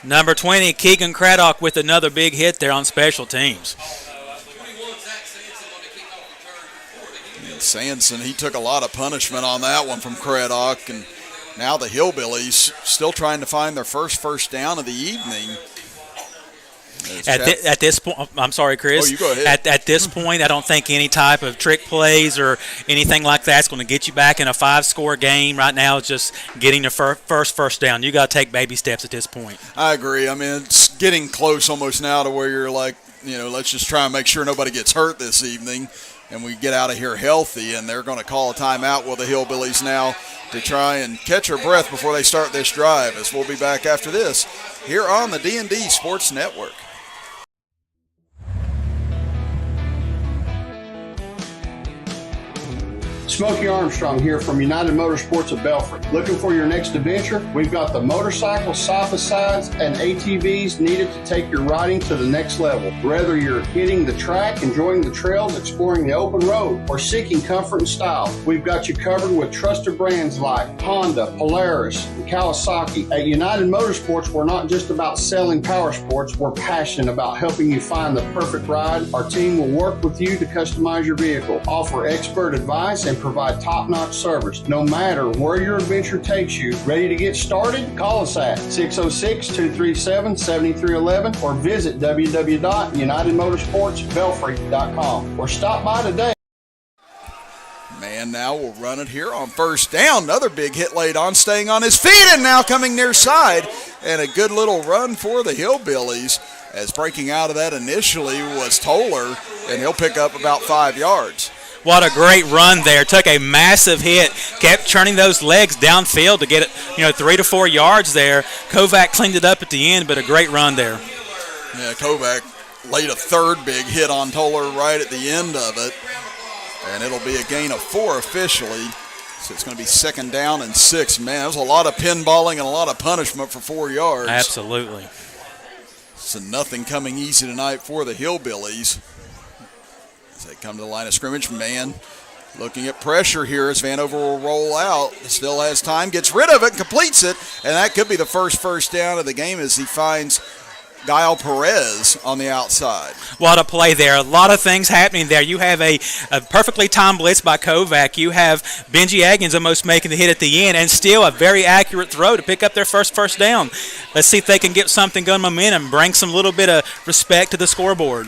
Number 20, Keegan Craddock with another big hit there on special teams. And Sanson, he took a lot of punishment on that one from Craddock, and now the Hillbillies still trying to find their first down of the evening. At this point, I'm sorry, Chris. Oh, you go ahead. At this point, I don't think any type of trick plays or anything like that's going to get you back in a 5-score game. Right now, it's just getting the first down. You got to take baby steps at this point. I agree. I mean, getting close almost now to where you're like, let's just try and make sure nobody gets hurt this evening and we get out of here healthy. And they're going to call a timeout with the Hillbillies now to try and catch their breath before they start this drive, as we'll be back after this here on the D&D Sports Network. Smokey Armstrong here from United Motorsports of Belfry. Looking for your next adventure? We've got the motorcycles, side-by-sides, and ATVs needed to take your riding to the next level. Whether you're hitting the track, enjoying the trails, exploring the open road, or seeking comfort and style, we've got you covered with trusted brands like Honda, Polaris, and Kawasaki. At United Motorsports, we're not just about selling power sports, we're passionate about helping you find the perfect ride. Our team will work with you to customize your vehicle, offer expert advice, and provide top-notch service. No matter where your adventure takes you, ready to get started? Call us at 606-237-7311 or visit www.unitedmotorsportsbelfry.com or stop by today. Man now will run it here on first down. Another big hit laid on, staying on his feet, and now coming near side. And a good little run for the Hillbillies, as breaking out of that initially was Toller, and he'll pick up about 5 yards. What a great run there. Took a massive hit, kept churning those legs downfield to get it, 3 to 4 yards there. Kovac cleaned it up at the end, but a great run there. Yeah, Kovac laid a third big hit on Toller right at the end of it, and it'll be a gain of 4 officially. So it's going to be 2nd down and 6. Man, that was a lot of pinballing and a lot of punishment for 4 yards. Absolutely. So nothing coming easy tonight for the Hillbillies. They come to the line of scrimmage. Man looking at pressure here as Vanover will roll out. Still has time, gets rid of it, completes it, and that could be the first down of the game as he finds Guile Perez on the outside. What a play there. A lot of things happening there. You have a perfectly timed blitz by Kovac. You have Benji Aggins almost making the hit at the end, and still a very accurate throw to pick up their first down. Let's see if they can get something going momentum, bring some little bit of respect to the scoreboard.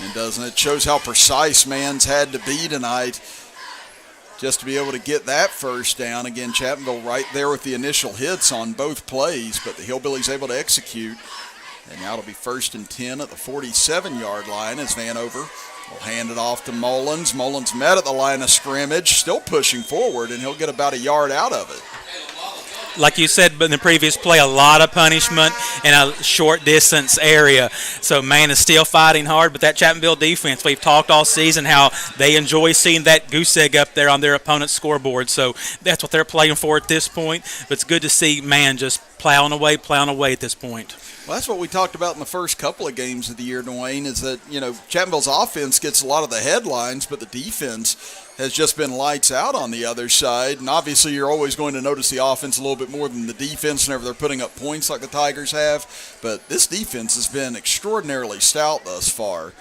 And doesn't it? Shows how precise Man's had to be tonight just to be able to get that first down. Again, Chapmanville right there with the initial hits on both plays, but the Hillbillies able to execute. And now it'll be 1st and 10 at the 47-yard line as Vanover will hand it off to Mullins. Mullins met at the line of scrimmage, still pushing forward, and he'll get about a yard out of it. Like you said in the previous play, a lot of punishment in a short distance area. So Man is still fighting hard, but that Chapmanville defense, we've talked all season how they enjoy seeing that goose egg up there on their opponent's scoreboard. So that's what they're playing for at this point. But it's good to see Man just plowing away at this point. Well, that's what we talked about in the first couple of games of the year, Dwayne, is that, Chapmanville's offense gets a lot of the headlines, but the defense has just been lights out on the other side. And obviously you're always going to notice the offense a little bit more than the defense whenever they're putting up points like the Tigers have. But this defense has been extraordinarily stout thus far,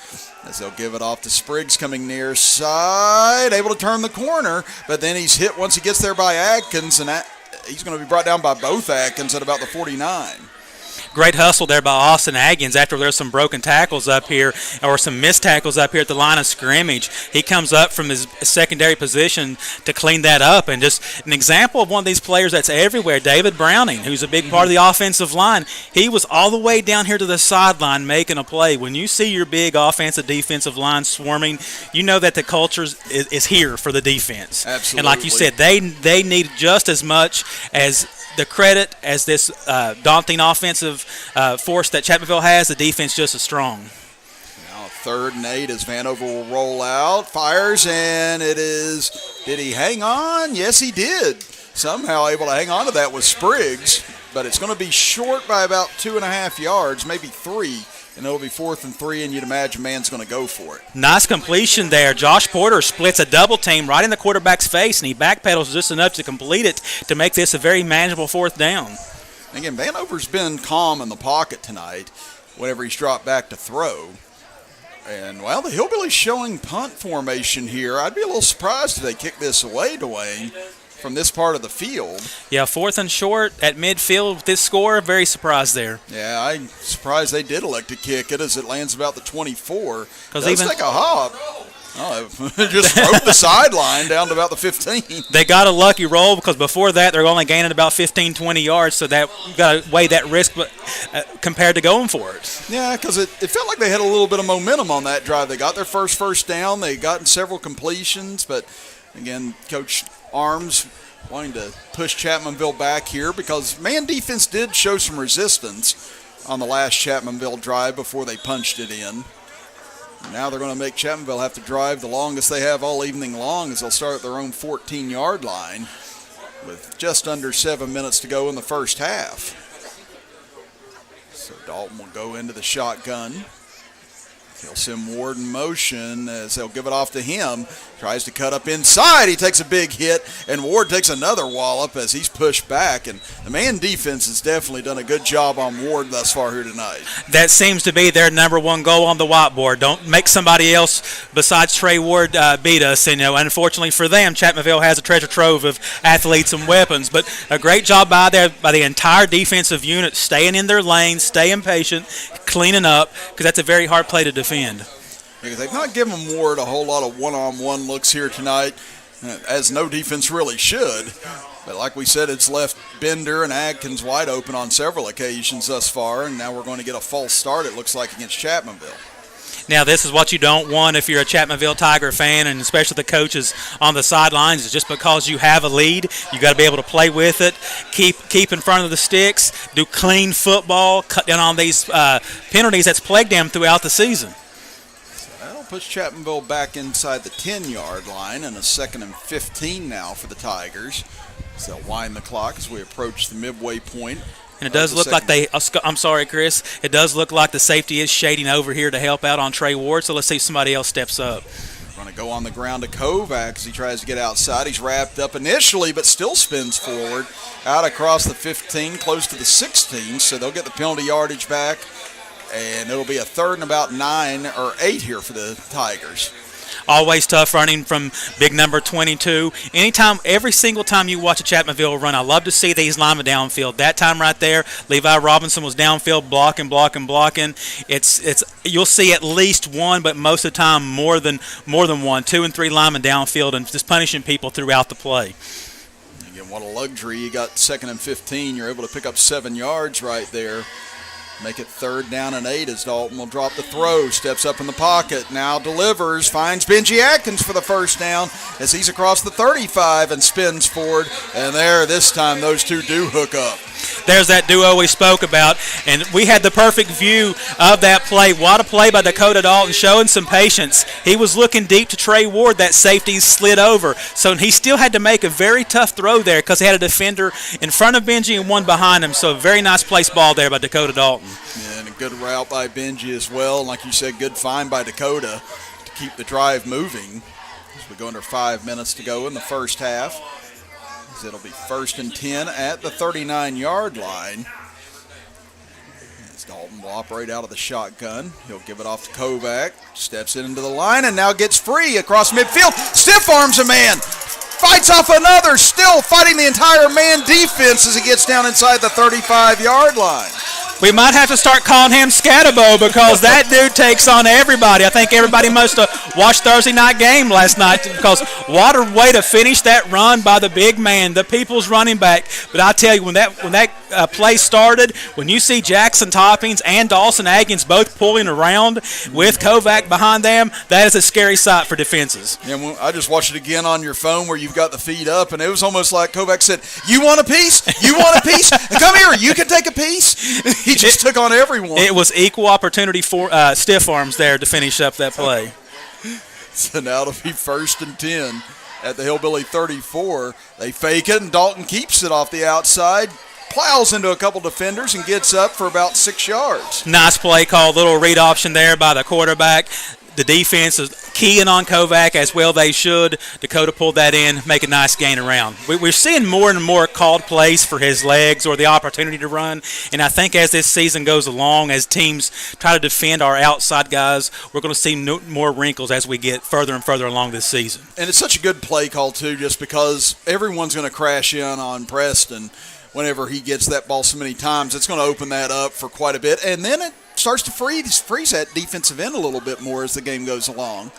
as they'll give it off to Spriggs coming near side, able to turn the corner, but then he's hit once he gets there by Adkins, and he's going to be brought down by both Adkins at about the 49. Great hustle there by Austin Aggins after there's some broken tackles up here or some missed tackles up here at the line of scrimmage. He comes up from his secondary position to clean that up. And just an example of one of these players that's everywhere, David Browning, who's a big part of the offensive line. He was all the way down here to the sideline making a play. When you see your big offensive defensive line swarming, you know that the culture is here for the defense. Absolutely. And like you said, they need just as much as the credit as this daunting offensive force that Chapmanville has. The defense just as strong. Now 3rd and 8 as Vanover will roll out, fires, and it is, did he hang on? Yes, he did. Somehow able to hang on to that with Spriggs, but it's going to be short by about 2.5 yards, maybe 3. And it'll be 4th and 3, and you'd imagine Man's going to go for it. Nice completion there. Josh Porter splits a double team right in the quarterback's face, and he backpedals just enough to complete it to make this a very manageable 4th down. Again, Vanover's been calm in the pocket tonight whenever he's dropped back to throw. And, well, the Hillbillies showing punt formation here. I'd be a little surprised if they kick this away, Dwayne, from this part of the field. Yeah, 4th and short at midfield with this score. Very surprised there. Yeah, I'm surprised they did elect to kick it as it lands about the 24. Because Let's take a hop. Just rode the sideline down to about the 15. They got a lucky roll because before that they're only gaining about 15, 20 yards, so that you got to weigh that risk compared to going for it. Yeah, because it felt like they had a little bit of momentum on that drive. They got their first down. They gotten several completions, but again, Coach Arms wanting to push Chapmanville back here because man defense did show some resistance on the last Chapmanville drive before they punched it in. Now they're going to make Chapmanville have to drive the longest they have all evening long as they'll start at their own 14-yard line with just under 7 minutes to go in the first half. So Dalton will go into the shotgun. He'll send Ward in motion as they'll give it off to him. Tries to cut up inside. He takes a big hit, and Ward takes another wallop as he's pushed back. And the man defense has definitely done a good job on Ward thus far here tonight. That seems to be their number one goal on the whiteboard. Don't make somebody else besides Trey Ward beat us. And, unfortunately for them, Chapmanville has a treasure trove of athletes and weapons. But a great job by the entire defensive unit, staying in their lane, staying patient, cleaning up, because that's a very hard play to defend. Because they've not given Ward a whole lot of one-on-one looks here tonight, as no defense really should. But like we said, it's left Bender and Adkins wide open on several occasions thus far, and now we're going to get a false start, it looks like, against Chapmanville. Now, this is what you don't want if you're a Chapmanville Tiger fan, and especially the coaches on the sidelines. Is just because you have a lead, you got to be able to play with it, keep in front of the sticks, do clean football, cut down on these penalties that's plagued them throughout the season. That'll push Chapmanville back inside the 10-yard line, and a 2nd and 15 now for the Tigers. So they'll wind the clock as we approach the midway point. And it does look like I'm sorry, Chris. It does look like the safety is shading over here to help out on Trey Ward, so let's see if somebody else steps up. Going to go on the ground to Kovac as he tries to get outside. He's wrapped up initially, but still spins forward out across the 15, close to the 16, so they'll get the penalty yardage back. And it'll be a 3rd and about 9 or 8 here for the Tigers. Always tough running from big number 22. Every single time you watch a Chapmanville run, I love to see these linemen downfield. That time right there, Levi Robinson was downfield blocking. You'll see at least one, but most of the time more than one, 2 and 3 linemen downfield and just punishing people throughout the play. Again, what a luxury. You got 2nd and 15. You're able to pick up 7 yards right there. Make it 3rd down and 8 as Dalton will drop the throw, steps up in the pocket, now delivers, finds Benji Atkins for the first down as he's across the 35 and spins forward. And this time those two do hook up. There's that duo we spoke about, and we had the perfect view of that play. What a play by Dakota Dalton, showing some patience. He was looking deep to Trey Ward. That safety slid over, so he still had to make a very tough throw there because he had a defender in front of Benji and one behind him, so a very nice placed ball there by Dakota Dalton. Yeah, and a good route by Benji as well, and like you said, good find by Dakota to keep the drive moving as we go under 5 minutes to go in the first half. It'll be 1st and 10 at the 39-yard line. As Dalton will operate out of the shotgun. He'll give it off to Kovac. Steps into the line and now gets free across midfield. Stiff arms a man. Fights off another. Still fighting the entire man defense as he gets down inside the 35-yard line. We might have to start calling him Scatabo because that dude takes on everybody. I think everybody must have watched Thursday night game last night because what a way to finish that run by the big man, the people's running back. But I tell you, when that play started, when you see Jackson Toppings and Dawson Atkins both pulling around with Kovac behind them, that is a scary sight for defenses. Yeah, I just watched it again on your phone where you've got the feed up, and it was almost like Kovac said, "You want a piece? You want a piece? Come here, you can take a piece." He just took on everyone. It was equal opportunity for stiff arms there to finish up that play. So now it'll be 1st and 10 at the Hillbilly 34. They fake it, and Dalton keeps it off the outside, plows into a couple defenders, and gets up for about 6 yards. Nice play call, little read option there by the quarterback. The defense is keying on Kovac as well they should. Dakota pulled that in, make a nice gain around. We're seeing more and more called plays for his legs or the opportunity to run, and I think as this season goes along, as teams try to defend our outside guys, we're going to see more wrinkles as we get further and further along this season. And it's such a good play call, too, just because everyone's going to crash in on Preston whenever he gets that ball so many times. It's going to open that up for quite a bit, and then it starts to freeze that defensive end a little bit more as the game goes along.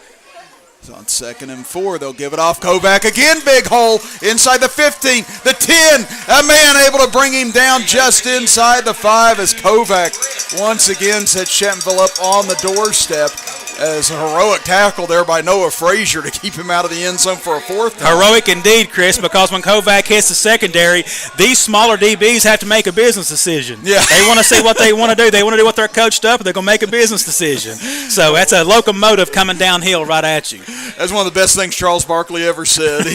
So on 2nd and 4, they'll give it off. Kovac again, big hole inside the 15, the 10. A man able to bring him down just inside the 5 as Kovac once again sets Chapmanville up on the doorstep. As a heroic tackle there by Noah Frazier to keep him out of the end zone for a 4th down. Heroic indeed, Chris, because when Kovac hits the secondary, these smaller DBs have to make a business decision. Yeah. They want to see what they want to do. They want to do what they're coached up, and they're going to make a business decision. So that's a locomotive coming downhill right at you. That's one of the best things Charles Barkley ever said.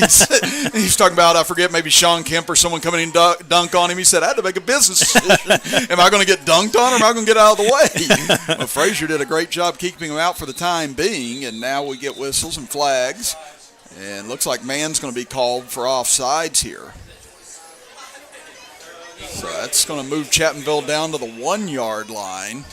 He's talking about, I forget, maybe Sean Kemp or someone coming in dunk on him. He said, I had to make a business decision. Am I going to get dunked on or am I going to get out of the way? Well, Frazier did a great job keeping him out for the time being, and now we get whistles and flags. And looks like man's going to be called for offsides here. So that's going to move Chapmanville down to the 1-yard line.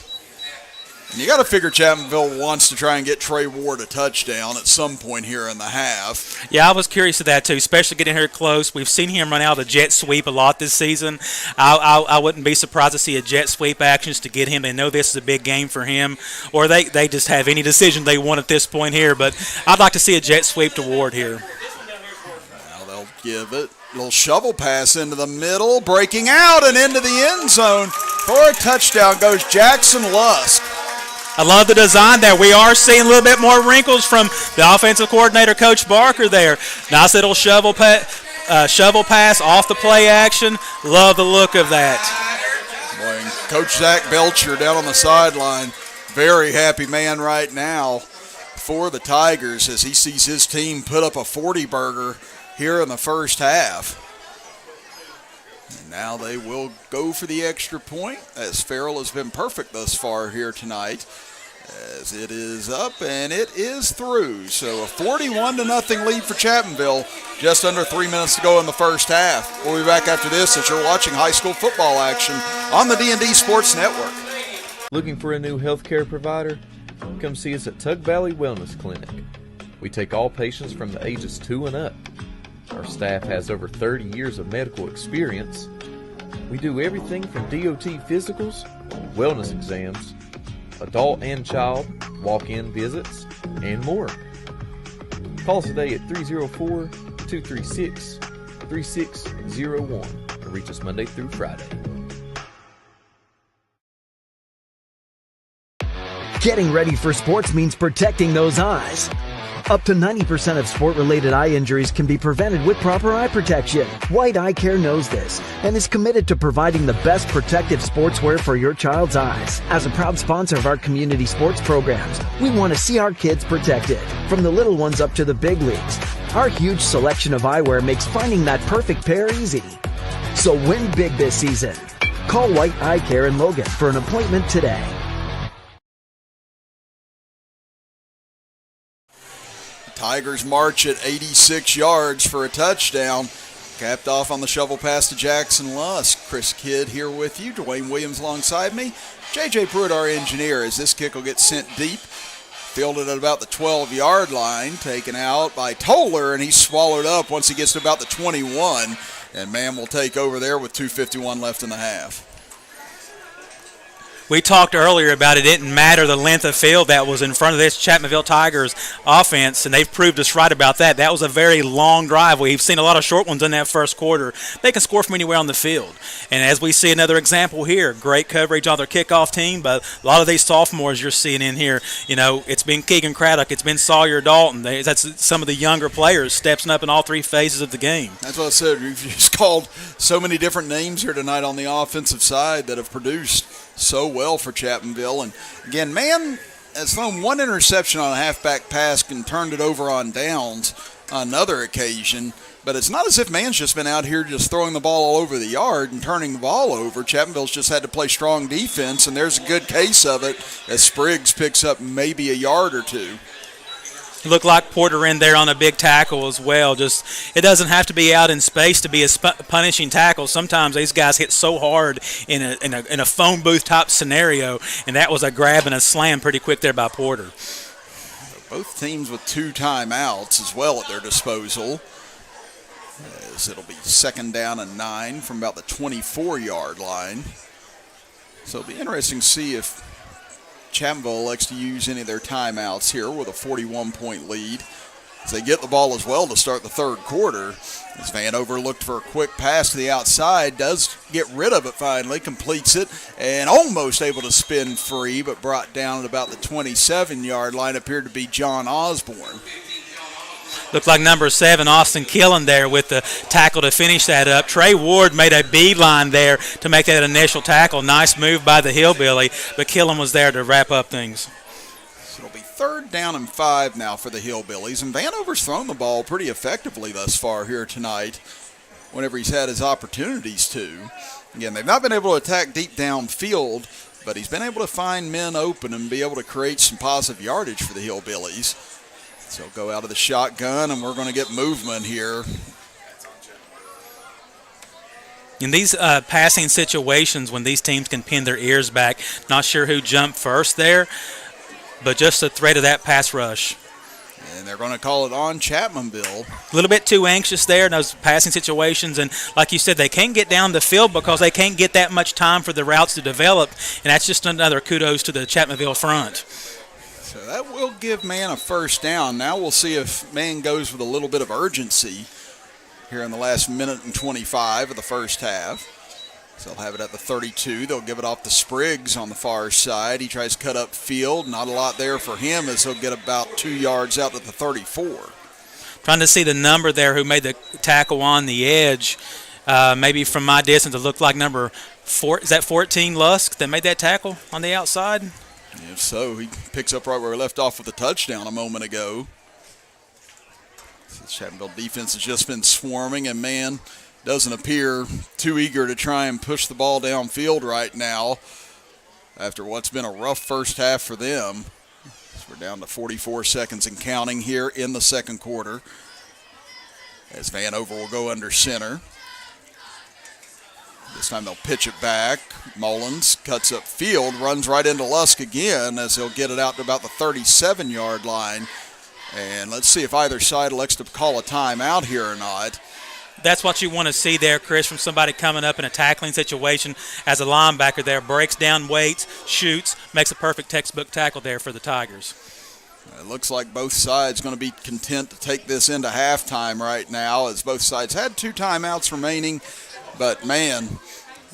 And you got to figure Chapmanville wants to try and get Trey Ward a touchdown at some point here in the half. Yeah, I was curious of that too, especially getting here close. We've seen him run out of the jet sweep a lot this season. I wouldn't be surprised to see a jet sweep actions to get him. They know this is a big game for him, or they just have any decision they want at this point here. But I'd like to see a jet sweep to Ward here. Now they'll give it. Little shovel pass into the middle, breaking out and into the end zone. For a touchdown goes Jackson Lusk. I love the design there. We are seeing a little bit more wrinkles from the offensive coordinator, Coach Barker there. Nice little shovel pass off the play action. Love the look of that. Boy, Coach Zach Belcher down on the sideline. Very happy man right now for the Tigers as he sees his team put up a 40-burger here in the first half. And now they will go for the extra point as Farrell has been perfect thus far here tonight. As it is up and it is through. So a 41-0 lead for Chapmanville. Just under 3 minutes to go in the first half. We'll be back after this as you're watching high school football action on the D&D Sports Network. Looking for a new healthcare provider? Come see us at Tug Valley Wellness Clinic. We take all patients from the ages 2 and up. Our staff has over 30 years of medical experience. We do everything from DOT physicals, wellness exams, adult and child, walk-in visits, and more. Call us today at 304-236-3601 and reach us Monday through Friday. Getting ready for sports means protecting those eyes. Up to 90% of sport-related eye injuries can be prevented with proper eye protection. White Eye Care knows this and is committed to providing the best protective sportswear for your child's eyes. As a proud sponsor of our community sports programs, we want to see our kids protected, from the little ones up to the big leagues. Our huge selection of eyewear makes finding that perfect pair easy. So win big this season. Call White Eye Care in Logan for an appointment today. Tigers march at 86 yards for a touchdown. Capped off on the shovel pass to Jackson Lusk. Chris Kidd here with you. Dwayne Williams alongside me. J.J. Pruitt, our engineer, as this kick will get sent deep. Fielded at about the 12-yard line. Taken out by Toller, and he's swallowed up once he gets to about the 21. And man will take over there with 2:51 left in the half. We talked earlier about it didn't matter the length of field that was in front of this Chapmanville Tigers offense, and they've proved us right about that. That was a very long drive. We've seen a lot of short ones in that first quarter. They can score from anywhere on the field. And as we see another example here, great coverage on their kickoff team, but a lot of these sophomores you're seeing in here, you know, it's been Keegan Craddock, it's been Sawyer Dalton. That's some of the younger players stepping up in all three phases of the game. That's what I said. You've just called so many different names here tonight on the offensive side that have produced so well for Chapmanville. And again, man has thrown one interception on a halfback pass and turned it over on downs on another occasion. But it's not as if man's just been out here just throwing the ball all over the yard and turning the ball over. Chapmanville's just had to play strong defense, and there's a good case of it as Spriggs picks up maybe a yard or two. Looked like Porter in there on a big tackle as well. Just it doesn't have to be out in space to be a punishing tackle. Sometimes these guys hit so hard in a phone booth type scenario, and that was a grab and a slam pretty quick there by Porter. Both teams with 2 timeouts as well at their disposal, as it'll be 2nd down and 9 from about the 24-yard line. So it'll be interesting to see if Chapmanville elects to use any of their timeouts here with a 41-point lead. As they get the ball as well to start the third quarter. As Vanover looked for a quick pass to the outside, does get rid of it finally, completes it, and almost able to spin free, but brought down at about the 27-yard line. Appeared to be John Osborne. Looked like number 7, Austin Killen there with the tackle to finish that up. Trey Ward made a beeline there to make that initial tackle. Nice move by the Hillbilly, but Killen was there to wrap up things. It'll be 3rd down and 5 now for the Hillbillies, and Vanover's thrown the ball pretty effectively thus far here tonight whenever he's had his opportunities to. Again, they've not been able to attack deep downfield, but he's been able to find men open and be able to create some positive yardage for the Hillbillies. So go out of the shotgun, and we're going to get movement here. In these passing situations, when these teams can pin their ears back, not sure who jumped first there, but just the threat of that pass rush. And they're going to call it on Chapmanville. A little bit too anxious there in those passing situations. And like you said, they can't get down the field because they can't get that much time for the routes to develop. And that's just another kudos to the Chapmanville front. So that will give Man a first down. Now we'll see if Man goes with a little bit of urgency here in the last minute and 25 of the first half. So they'll have it at the 32. They'll give it off to Spriggs on the far side. He tries to cut up field. Not a lot there for him as he'll get about 2 yards out to the 34. Trying to see the number there who made the tackle on the edge. Maybe from my distance, it looked like number 4. Is that 14 Lusk that made that tackle on the outside? If so, he picks up right where he left off with a touchdown a moment ago. The Chapmanville defense has just been swarming, and Man doesn't appear too eager to try and push the ball downfield right now after what's been a rough first half for them. So we're down to 44 seconds and counting here in the second quarter as Vanover will go under center. This time they'll pitch it back. Mullins cuts up field, runs right into Lusk again as he'll get it out to about the 37-yard line. And let's see if either side elects to call a timeout here or not. That's what you want to see there, Chris, from somebody coming up in a tackling situation as a linebacker there. Breaks down weights, shoots, makes a perfect textbook tackle there for the Tigers. It looks like both sides going to be content to take this into halftime right now as both sides had 2 timeouts remaining. But, man,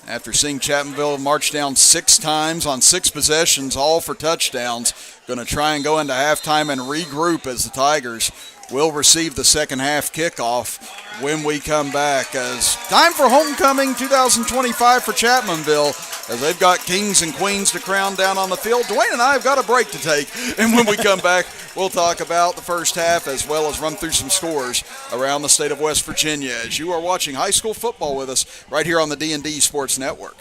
after seeing Chapmanville march down 6 times on 6 possessions, all for touchdowns, going to try and go into halftime and regroup as the Tigers will receive the second half kickoff when we come back. As time for homecoming 2025 for Chapmanville, as they've got kings and queens to crown down on the field. Dwayne and I have got a break to take, and when we come back, we'll talk about the first half as well as run through some scores around the state of West Virginia as you are watching high school football with us right here on the D&D Sports Network.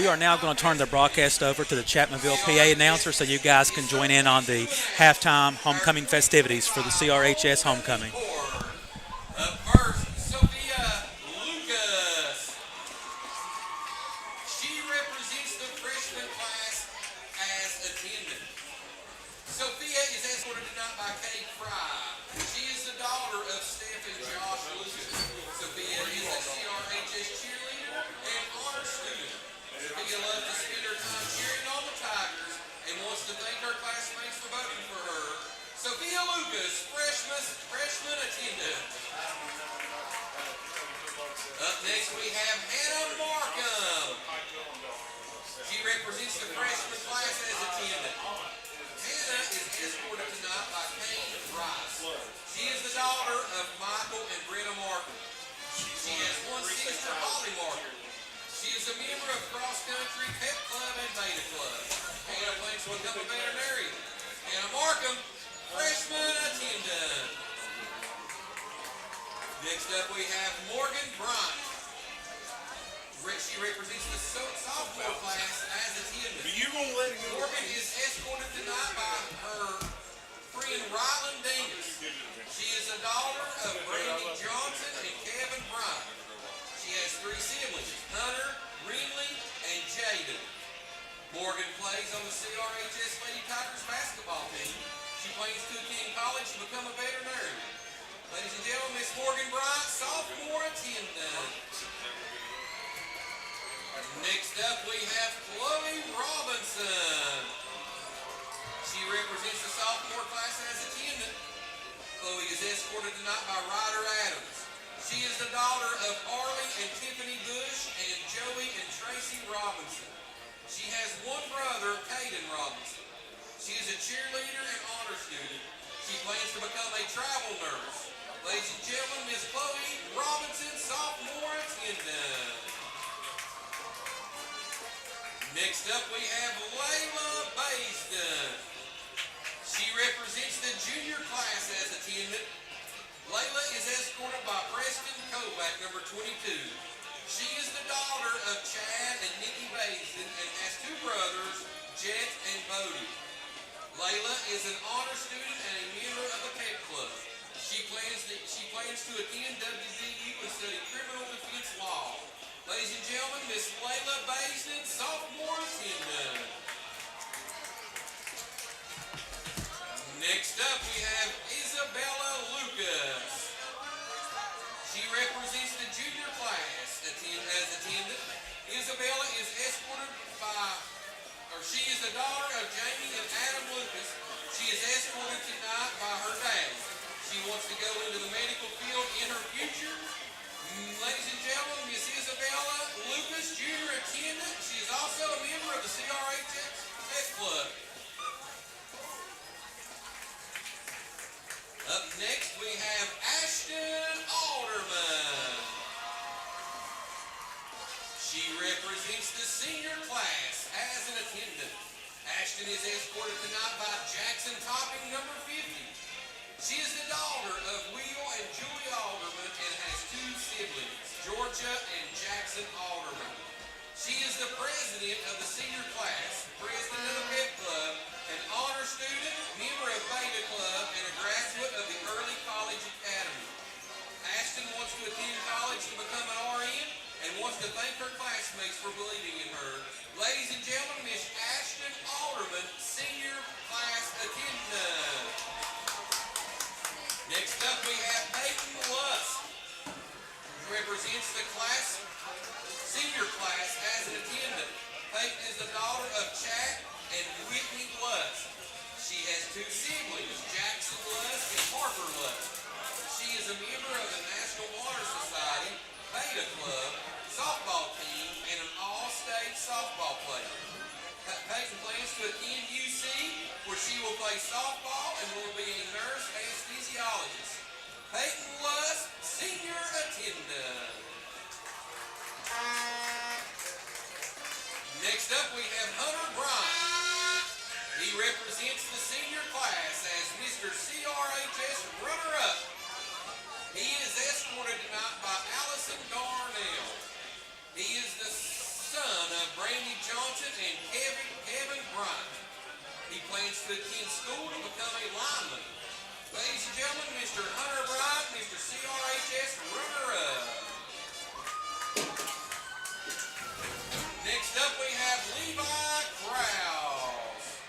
We are now going to turn the broadcast over to the Chapmanville PA announcer so you guys can join in on the halftime homecoming festivities for the CRHS homecoming. Up first, Sophia Lucas. She represents the freshman class as attendant. Sophia is escorted tonight by Kate Fry. She is the daughter of Steph and Josh Lucas. Sophia is a CRHS cheerleader and honor student. Sophia loves to spend her time cheering on the Tigers and wants to thank her classmates for voting for her. Sophia Lucas, freshman attendant. Up next we have Hannah Markham. She represents the freshman class as attendant. Hannah is escorted tonight by Kane Rice. She is the daughter of Michael and Britta Markham. She has one sister, Holly Markham. She is a member of Cross Country Pep Club and Beta Club. Hannah plans to become a veterinarian. Hannah Markham, freshman attendant. Next up we have Morgan Bryant. She represents the sophomore class as attendant. Morgan is escorted tonight by her friend Ryland Dingus. She is a daughter of Brandy Johnson and Kevin Bryant. She has three siblings, Hunter, Rinley, and Jaden. Morgan plays on the CRHS Lady Tigers basketball team. She plans to attend college to become a veterinarian. Ladies and gentlemen, Miss Morgan Bryant, sophomore attendant. Next up, we have Chloe Robinson. She represents the sophomore class as attendant. Chloe is escorted tonight by Ryder Adams. She is the daughter of Arlie and Tiffany Bush and Joey and Tracy Robinson. She has one brother, Caden Robinson. She is a cheerleader and honor student. She plans to become a travel nurse. Ladies and gentlemen, Miss Chloe Robinson, sophomore attendant. Next up, we have Layla Baisden. She represents the junior class as attendant. Layla is escorted by Preston Kovac, number 22. She is the daughter of Chad and Nikki Baisden and has two brothers, Jet and Bodie. Layla is an honor student and a member of the Pep Club. She plans to attend WVU and study criminal defense law. Ladies and gentlemen, Miss Layla Baisden, sophomore attendant. Next up, we have Isabella Lucas. She represents the junior class as attendant. Isabella is escorted she is the daughter of Jamie and Adam Lucas. She is escorted tonight by her dad. She wants to go into the medical field in her future. Ladies and gentlemen, Miss Isabella Lucas, junior attendant. She is also a member of the CRHS Pep Club. Up next, we have Ashton Alderman. She represents the senior class as an attendant. Ashton is escorted tonight by Jackson Topping, number 50. She is the daughter of Will and Julie Alderman and has two siblings, Georgia and Jackson Alderman. She is the president of the senior class, president of the Pep Club, an honor student, member of Beta Club, and a graduate of the Early College Academy. Ashton wants to attend college to become an RN and wants to thank her classmates for believing in her. Ladies and gentlemen, Miss Ashton Alderman, senior class attendant. Next up, we have Peyton Lusk, who represents the senior class as an attendant. Peyton is the daughter of Chad and Whitney Lusk. She has two siblings, Jackson Lusk and Harper Lusk. She is a member of the National Water Society, Beta Club, softball team, and an all-state softball player. Peyton plans to attend UC, where she will play softball and will be a nurse anesthesiologist. Peyton Lusk, senior attendant. Next up, we have Hunter Bryant. He represents the senior class as Mr. CRHS runner-up. He is escorted tonight by Allison Darnell. He is the son of Brandy Johnson and Kevin Bryant. He plans to attend school to become a lineman. Ladies and gentlemen, Mr. Hunter Bryant, Mr. CRHS runner-up. Next up, we have Levi Krause.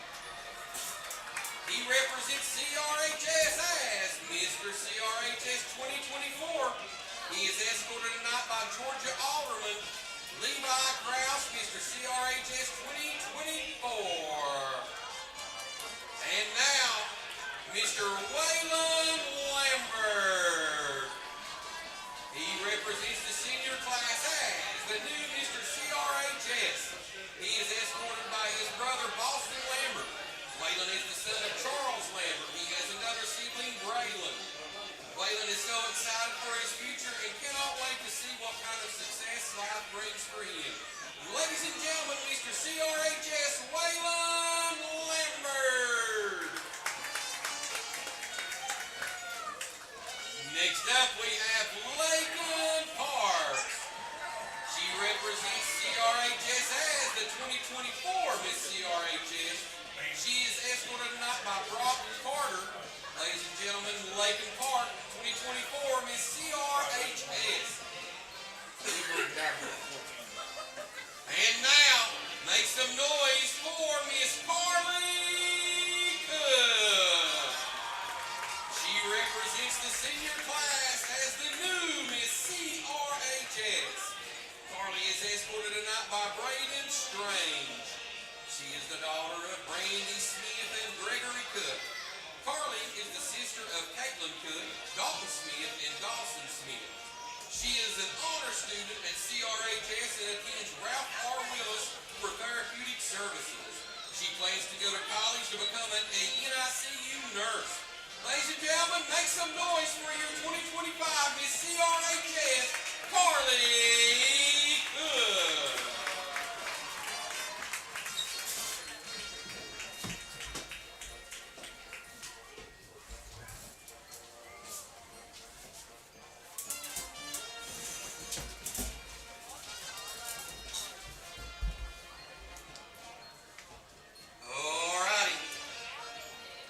He represents CRHS as Mr. CRHS 2024. He is escorted tonight by Georgia Alderman Levi Krause, Mr. CRHS 2024. And now, Mr. Waylon Lambert. He represents the senior class as the new Mr. CRHS. He is escorted by his brother, Boston Lambert. Waylon is the son of Charles Lambert. He has another sibling, Braylon. Waylon is so excited for his future and cannot wait to see what kind of success life brings for him. Ladies and gentlemen, Mr. CRHS Waylon Lambert. Next up, we have Lakeland Parks. She represents CRHS as the 2024 Miss CRHS. She is escorted tonight by Brock Carter. Ladies and gentlemen, Lakeland Park, 2024 Miss CRHS. And now, make some noise for Miss Carly Cook. She represents the senior class as the new Miss CRHS. Carly is escorted tonight by Braden Strange. She is the daughter of Brandy Smith and Gregory Cook. Carly is the sister of Caitlin Cook, Dalton Smith, and Dawson Smith. She is an honor student at CRHS and attends Ralph R. Willis for therapeutic services. She plans to go to college to become a NICU nurse. Ladies and gentlemen, make some noise for your 2025 Miss CRHS, Carly Cook. Alrighty.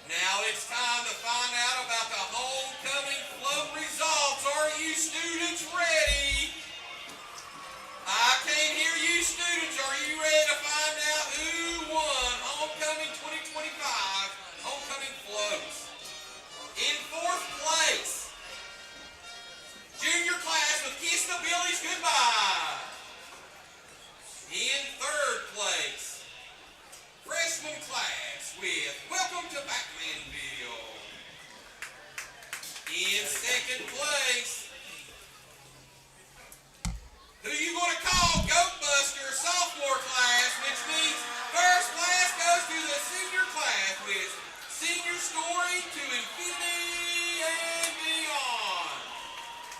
Now it's time to find out about the homecoming float results. Are you students ready? I can't hear you students. Are you ready to find out who won homecoming 2025 homecoming floats? In fourth place, junior class with Kiss the Billies Goodbye. In third place, freshman class with Welcome to Chapmanville. In second place, who you going to call Goat Buster sophomore class, which means first class goes to the senior class with Senior Story to Infinity and Beyond.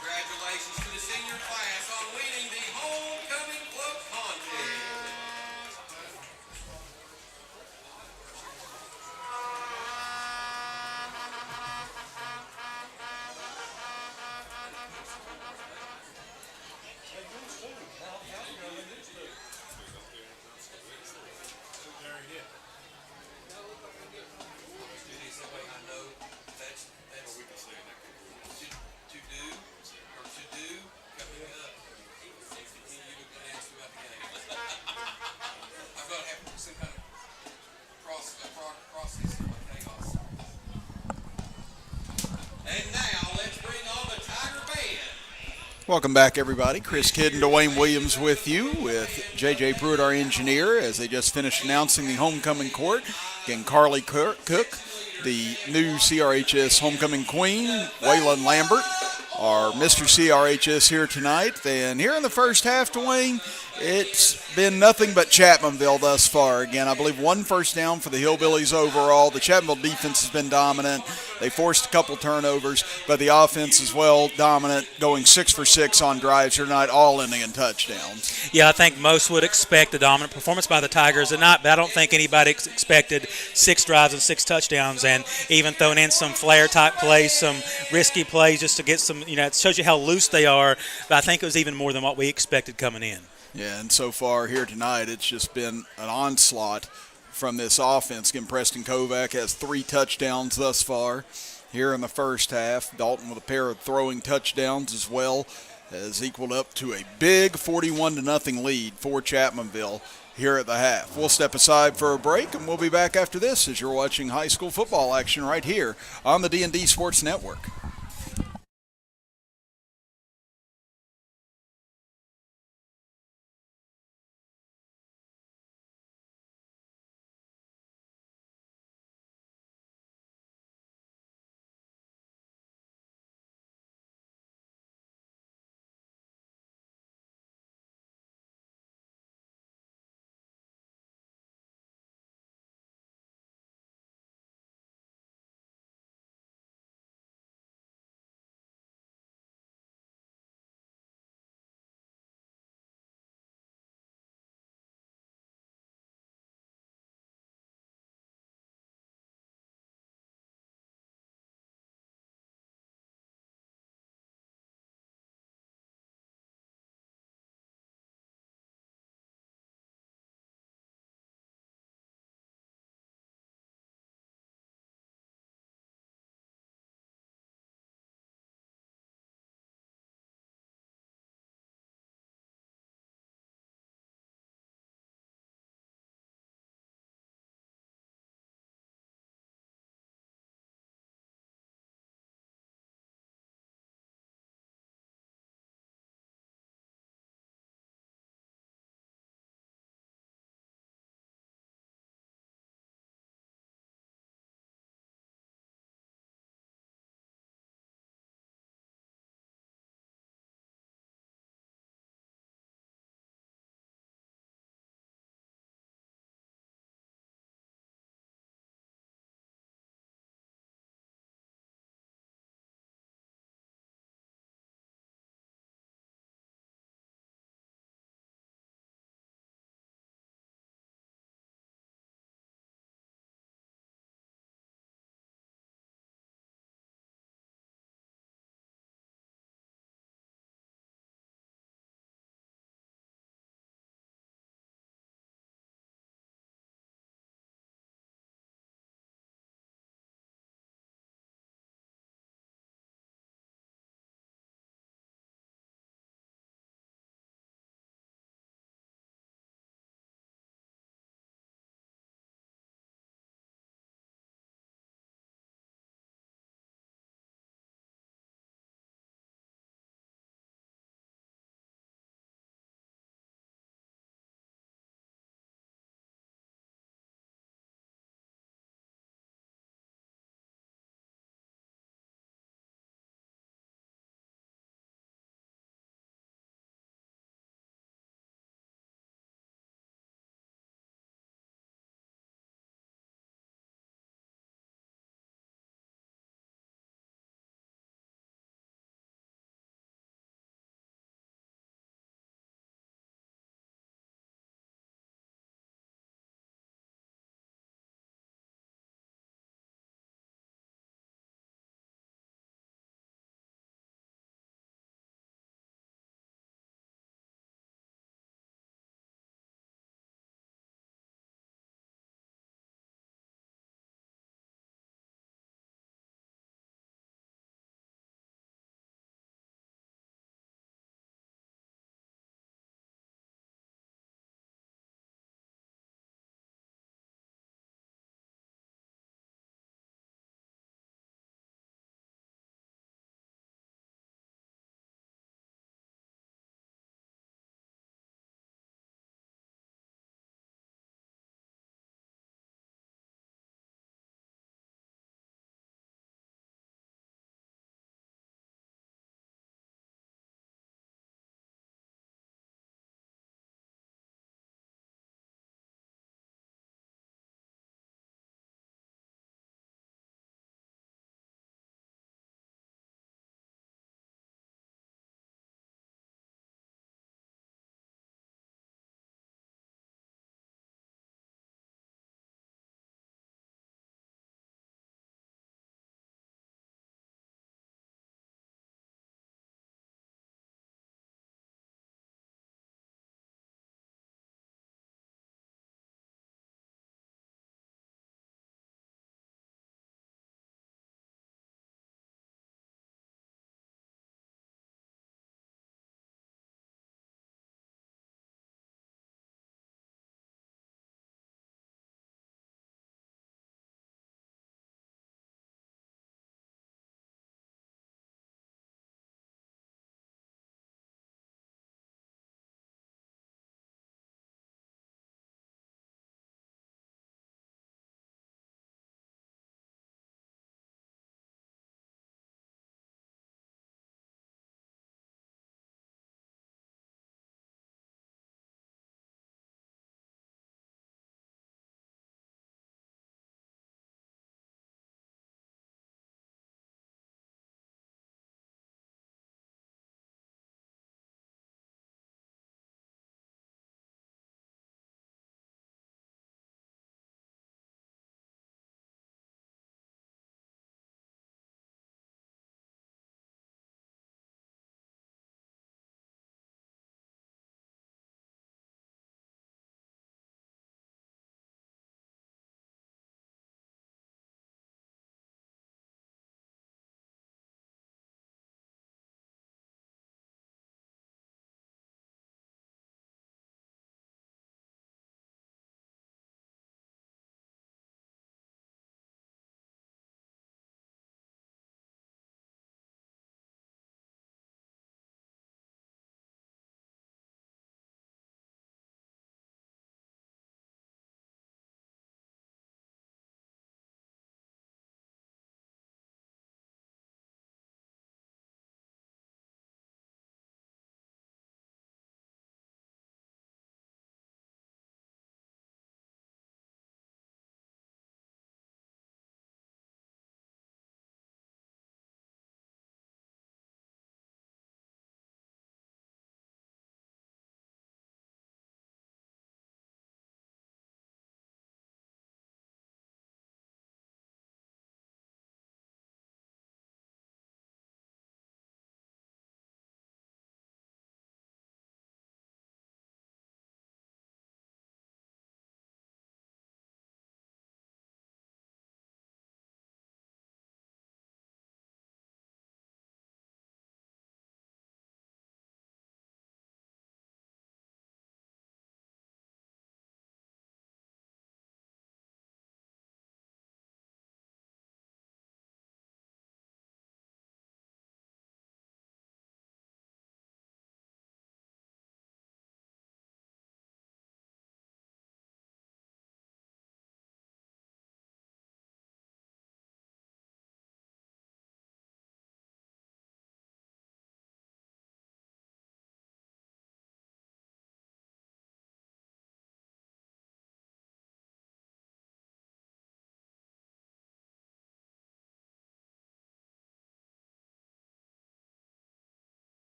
Congratulations to the senior class on winning the homecoming float contest. And now, let's bring on the Tiger Band. Welcome back, everybody. Chris Kidd and Dwayne Williams with you, with J.J. Pruitt, our engineer, as they just finished announcing the homecoming court. Again, Carly Cook, the new CRHS homecoming queen, Waylon Lambert, our Mr. CRHS here tonight. And here in the first half, Dwayne, it's been nothing but Chapmanville thus far. Again, I believe one first down for the Hillbillies overall. The Chapmanville defense has been dominant. They forced a couple turnovers, but the offense as well dominant, going 6 for 6 on drives here tonight, all ending in touchdowns. Yeah, I think most would expect a dominant performance by the Tigers tonight, but I don't think anybody expected 6 drives and 6 touchdowns, and even throwing in some flair-type plays, some risky plays just to get some, it shows you how loose they are, but I think it was even more than what we expected coming in. Yeah, and so far here tonight, it's just been an onslaught from this offense. Again, Preston Kovac has 3 touchdowns thus far here in the first half. Dalton with a pair of throwing touchdowns as well has equaled up to a big 41-0 lead for Chapmanville here at the half. We'll step aside for a break, and we'll be back after this as you're watching high school football action right here on the D&D Sports Network.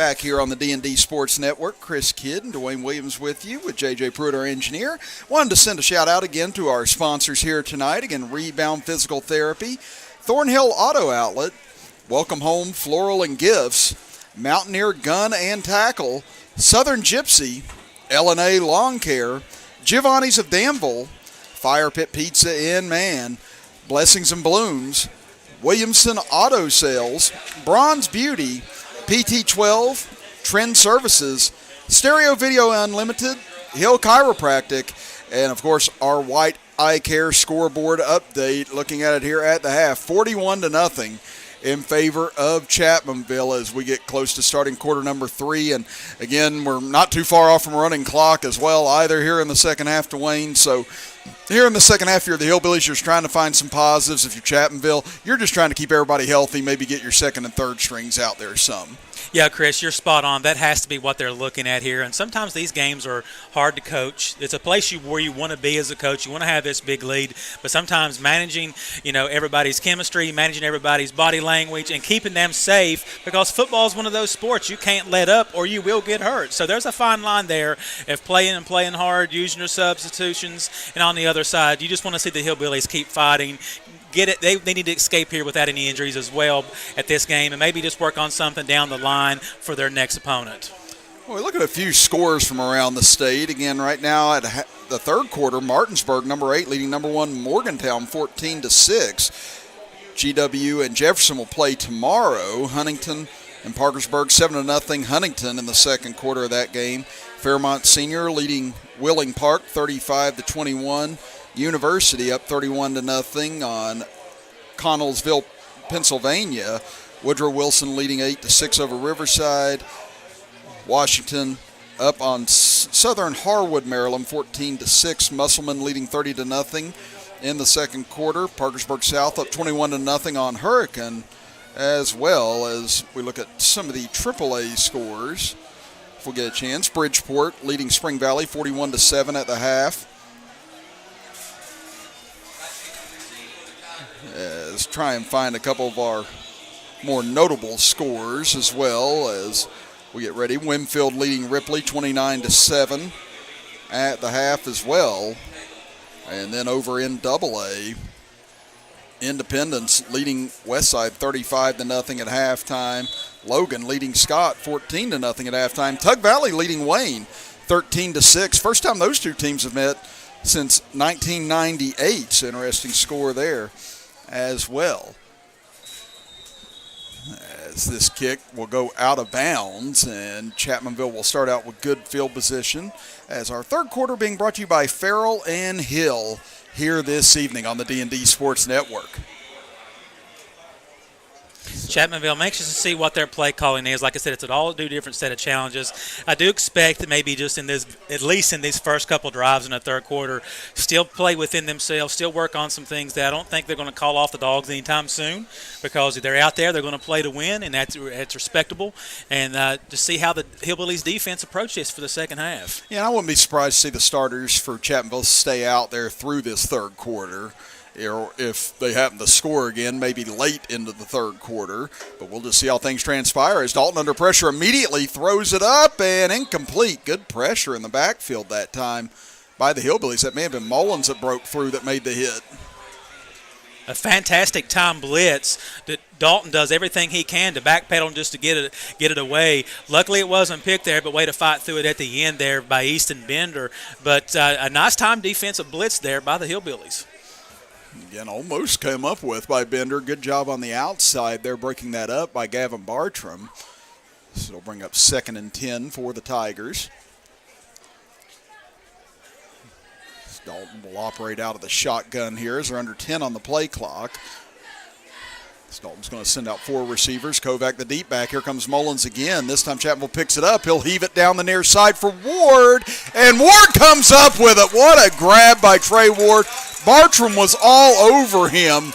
back here on the D&D Sports Network. Chris Kidd and Dwayne Williams with you with J.J. Pruitt, our engineer. Wanted to send a shout-out again to our sponsors here tonight. Again, Rebound Physical Therapy, Thornhill Auto Outlet, Welcome Home Floral and Gifts, Mountaineer Gun and Tackle, Southern Gypsy, L&A Lawn Care, Giovanni's of Danville, Fire Pit Pizza in Man, Blessings and Blooms, Williamson Auto Sales, Bronze Beauty, PT12, Trend Services, Stereo Video Unlimited, Hill Chiropractic, and of course our White Eye Care scoreboard update. Looking at it here at the half, 41-0 in favor of Chapmanville as we get close to starting quarter number 3. And again, we're not too far off from running clock as well either here in the second half, Dwayne. So here in the second half, you're the Hillbillies. You're just trying to find some positives. If you're Chapmanville, you're just trying to keep everybody healthy, maybe get your second and third strings out there some. Yeah, Chris, you're spot on. That has to be what they're looking at here. And sometimes these games are hard to coach. It's a place where you want to be as a coach. You want to have this big lead. But sometimes managing, everybody's chemistry, managing everybody's body language, and keeping them safe, because football is one of those sports you can't let up or you will get hurt. So there's a fine line there of playing hard, using your substitutions. And on the other side, you just want to see the Hillbillies keep fighting. Get it. They need to escape here without any injuries as well at this game, and maybe just work on something down the line for their next opponent. Well, we look at a few scores from around the state. Again, right now at the third quarter, Martinsburg, number 8, leading number 1 Morgantown 14-6. GW and Jefferson will play tomorrow. Huntington and Parkersburg 7-0 Huntington in the second quarter of that game. Fairmont Senior leading Wheeling Park 35-21. University up 31-0 on Connellsville, Pennsylvania. Woodrow Wilson leading 8-6 over Riverside. Washington up on Southern Harwood, Maryland, 14-6. Musselman leading 30-0 in the second quarter. Parkersburg South up 21-0 on Hurricane, as well as we look at some of the AAA scores. If we get a chance, Bridgeport leading Spring Valley 41-7 at the half. As try and find a couple of our more notable scores as well as we get ready. Winfield leading Ripley 29-7 at the half as well. And then over in AA, Independence leading Westside 35-0 at halftime. Logan leading Scott 14-0 at halftime. Tug Valley leading Wayne 13-6. First time those two teams have met since 1998. So interesting score there as well. As this kick will go out of bounds, and Chapmanville will start out with good field position. As our third quarter being brought to you by Farrell and Hill here this evening on the D&D Sports Network. Chapmanville, I'm anxious to see what their play calling is. Like I said, it's an all different set of challenges. I do expect that maybe just at least in these first couple drives in the third quarter, still play within themselves, still work on some things that I don't think they're going to call off the dogs anytime soon, because if they're out there, they're going to play to win, and that's respectable. And to see how the Hillbillies defense approach this for the second half. Yeah, I wouldn't be surprised to see the starters for Chapmanville stay out there through this third quarter. Or if they happen to score again, maybe late into the third quarter. But we'll just see how things transpire as Dalton under pressure immediately throws it up and incomplete. Good pressure in the backfield that time by the Hillbillies. That may have been Mullins that broke through that made the hit. A fantastic time blitz that Dalton does everything he can to backpedal just to get it away. Luckily, it wasn't picked there, but way to fight through it at the end there by Easton Bender. But a nice time defensive blitz there by the Hillbillies. Again, almost came up with by Bender. Good job on the outside there, breaking that up by Gavin Bartram. So it'll bring up 2nd and 10 for the Tigers. Dalton will operate out of the shotgun here as they're under 10 on the play clock. Dalton's going to send out 4 receivers. Kovac the deep back. Here comes Mullins again. This time Chapmanville picks it up. He'll heave it down the near side for Ward. And Ward comes up with it. What a grab by Trey Ward. Bartram was all over him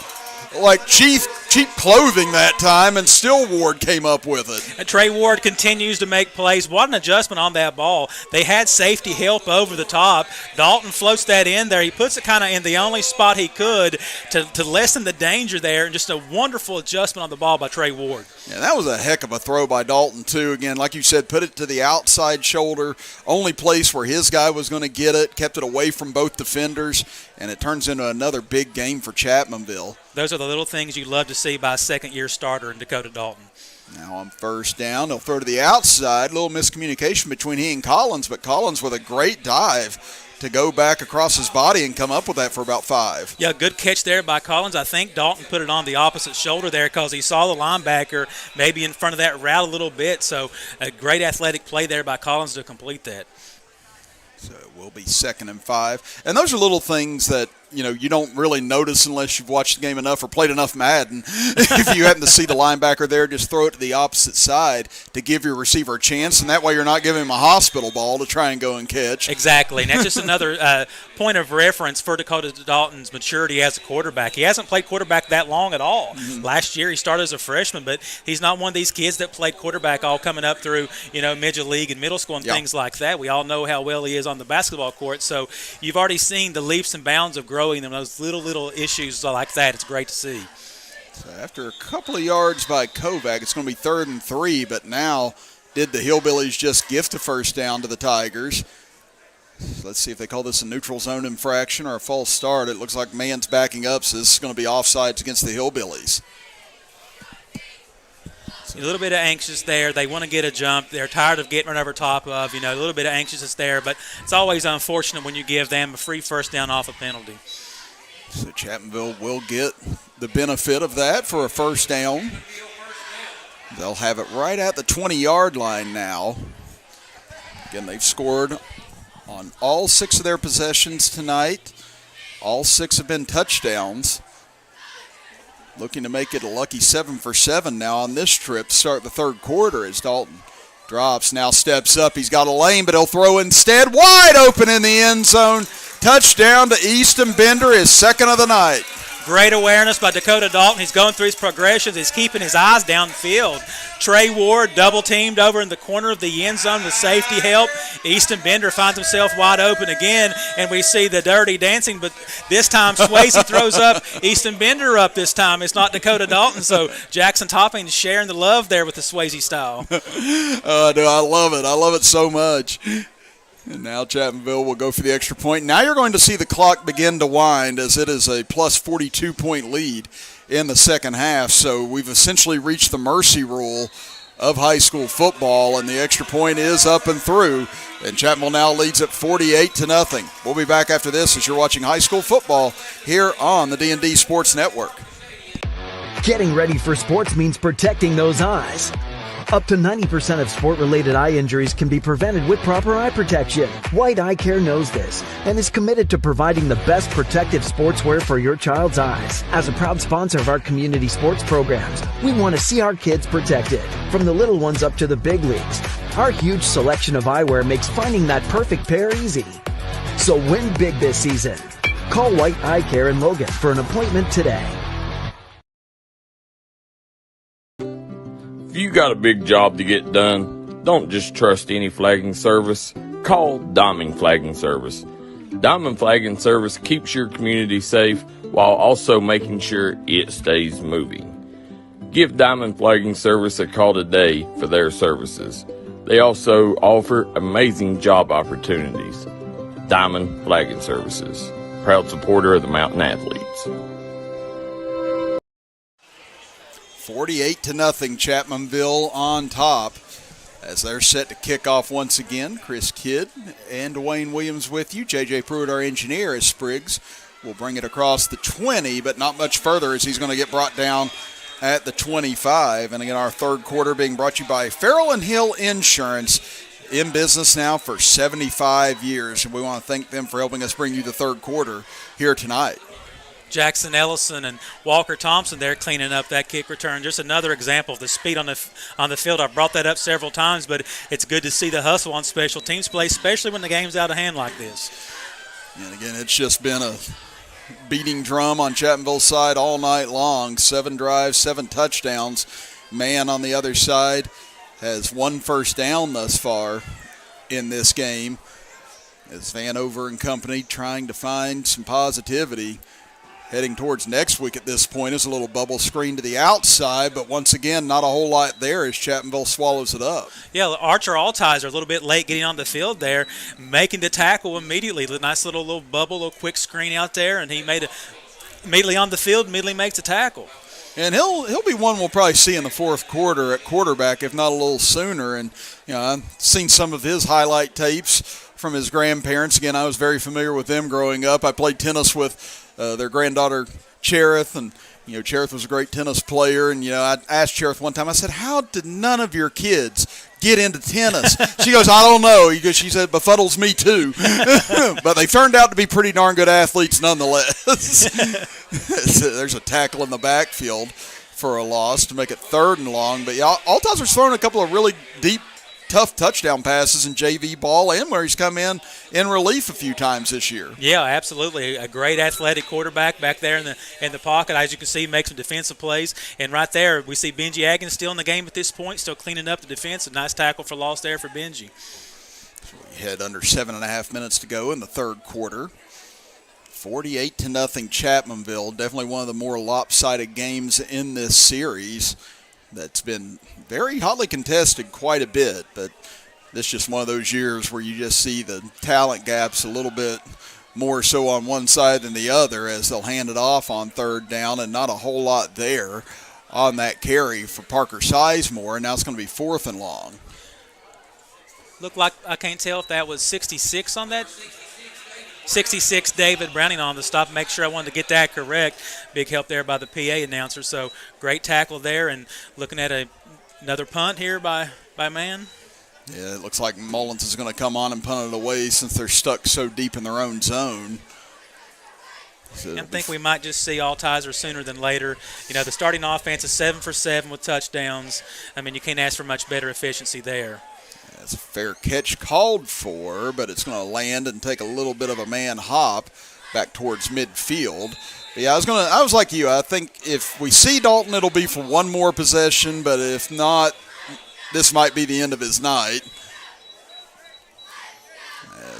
like Chief cheap clothing that time, and still Ward came up with it. And Trey Ward continues to make plays. What an adjustment on that ball. They had safety help over the top. Dalton floats that in there. He puts it kind of in the only spot he could to lessen the danger there, and just a wonderful adjustment on the ball by Trey Ward. Yeah, that was a heck of a throw by Dalton, too. Again, like you said, put it to the outside shoulder, only place where his guy was going to get it, kept it away from both defenders, and it turns into another big game for Chapmanville. Those are the little things you love to see by a second-year starter in Dakota Dalton. Now on first down, they'll throw to the outside. A little miscommunication between he and Collins, but Collins with a great dive to go back across his body and come up with that for about 5. Yeah, good catch there by Collins. I think Dalton put it on the opposite shoulder there because he saw the linebacker maybe in front of that route a little bit. So a great athletic play there by Collins to complete that. So it will be 2nd and 5. And those are little things that, you don't really notice unless you've watched the game enough or played enough Madden. If you happen to see the linebacker there, just throw it to the opposite side to give your receiver a chance, and that way you're not giving him a hospital ball to try and go and catch. Exactly, and that's just another point of reference for Dakota Dalton's maturity as a quarterback. He hasn't played quarterback that long at all. Mm-hmm. Last year he started as a freshman, but he's not one of these kids that played quarterback all coming up through, midget league and middle school and things like that. We all know how well he is on the basketball court, so you've already seen the leaps and bounds of growing and those little issues like that. It's great to see. So after a couple of yards by Kovac, it's going to be 3rd and 3, but now did the Hillbillies just gift a first down to the Tigers? Let's see if they call this a neutral zone infraction or a false start. It looks like Mann's backing up, so this is going to be offsides against the Hillbillies. A little bit of anxious there. They want to get a jump. They're tired of getting run over top of. A little bit of anxiousness there, but it's always unfortunate when you give them a free first down off a penalty. So Chapmanville will get the benefit of that for a first down. They'll have it right at the 20-yard line now. Again, they've scored on all 6 of their possessions tonight. All 6 have been touchdowns. Looking to make it a lucky 7 for 7 now on this trip to start the 3rd quarter as Dalton drops, now steps up. He's got a lane, but he'll throw instead. Wide open in the end zone. Touchdown to Easton Bender, his 2nd of the night. Great awareness by Dakota Dalton. He's going through his progressions. He's keeping his eyes downfield. Trey Ward double-teamed over in the corner of the end zone with safety help. Easton Bender finds himself wide open again, and we see the dirty dancing, but this time Swayze throws up Easton Bender up this time. It's not Dakota Dalton, so Jackson Topping sharing the love there with the Swayze style. Dude, I love it. I love it so much. And now Chapmanville will go for the extra point. Now you're going to see the clock begin to wind as it is a plus 42-point lead in the second half. So we've essentially reached the mercy rule of high school football, and the extra point is up and through. And Chapmanville now leads at 48-0. We'll be back after this as you're watching high school football here on the D&D Sports Network. Getting ready for sports means protecting those eyes. Up to 90% of sport-related eye injuries can be prevented with proper eye protection. White Eye Care knows this and is committed to providing the best protective sportswear for your child's eyes. As a proud sponsor of our community sports programs, we want to see our kids protected, from the little ones up to the big leagues. Our huge selection of eyewear makes finding that perfect pair easy. So win big this season. Call White Eye Care in Logan for an appointment today. If you got a big job to get done, don't just trust any flagging service. Call Diamond Flagging Service. Diamond Flagging Service keeps your community safe while also making sure it stays moving. Give Diamond Flagging Service a call today for their services. They also offer amazing job opportunities. Diamond Flagging Services, proud supporter of the Mountain Athletes. 48-0, Chapmanville on top as they're set to kick off once again. Chris Kidd and Dwayne Williams with you. J.J. Pruitt, our engineer, as Spriggs will bring it across the 20, but not much further as he's going to get brought down at the 25. And again, our 3rd quarter being brought to you by Farrell & Hill Insurance, in business now for 75 years. And we want to thank them for helping us bring you the 3rd quarter here tonight. Jackson Ellison and Walker Thompson there cleaning up that kick return. Just another example of the speed on the field. I've brought that up several times, but it's good to see the hustle on special teams play, especially when the game's out of hand like this. And again, it's just been beating drum on Chapmanville's side all night long. 7 drives, 7 touchdowns. Man on the other side has 1 first down thus far in this game. As Vanover and company trying to find some positivity. Heading towards next week at this point is a little bubble screen to the outside, but once again, not a whole lot there as Chapmanville swallows it up. Yeah, Archer Altizer a little bit late getting on the field there, making the tackle immediately. Nice little bubble, little quick screen out there, and he made it immediately on the field, immediately makes the tackle. And he'll be one we'll probably see in the fourth quarter at quarterback, if not a little sooner. And I've seen some of his highlight tapes from his grandparents. Again, I was very familiar with them growing up. I played tennis with their granddaughter Cherith, and Cherith was a great tennis player. And I asked Cherith one time, I said, "How did none of your kids get into tennis?" She goes, "I don't know." She said, "Befuddles me too." But they turned out to be pretty darn good athletes nonetheless. There's a tackle in the backfield for a loss to make it 3rd and long. But yeah, Altazer's thrown a couple of really deep, tough touchdown passes in JV ball, and where he's come in relief a few times this year. Yeah, absolutely. A great athletic quarterback back there in the pocket. As you can see, he makes some defensive plays. And right there, we see Benji Atkins still in the game at this point, still cleaning up the defense. A nice tackle for loss there for Benji. So we had under 7.5 minutes to go in the third quarter. 48-0 Chapmanville. Definitely one of the more lopsided games in this series. That's been very hotly contested quite a bit, but this is just one of those years where you just see the talent gaps a little bit more so on one side than the other, as they'll hand it off on 3rd down, and not a whole lot there on that carry for Parker Sizemore, and now it's going to be 4th and long. Looked like, I can't tell if that was 66 on that. 66 David Browning on the stop. Make sure I wanted to get that correct. Big help there by the PA announcer. So great tackle there, and looking at another punt here by Man. Yeah, it looks like Mullins is going to come on and punt it away since they're stuck so deep in their own zone. So I think we might just see Altizer sooner than later. The starting offense is 7 for 7 with touchdowns. I mean, you can't ask for much better efficiency there. It's a fair catch called for, but it's going to land and take a little bit of a man hop back towards midfield. But yeah, I was like you. I think if we see Dalton, it'll be for one more possession, but if not, this might be the end of his night.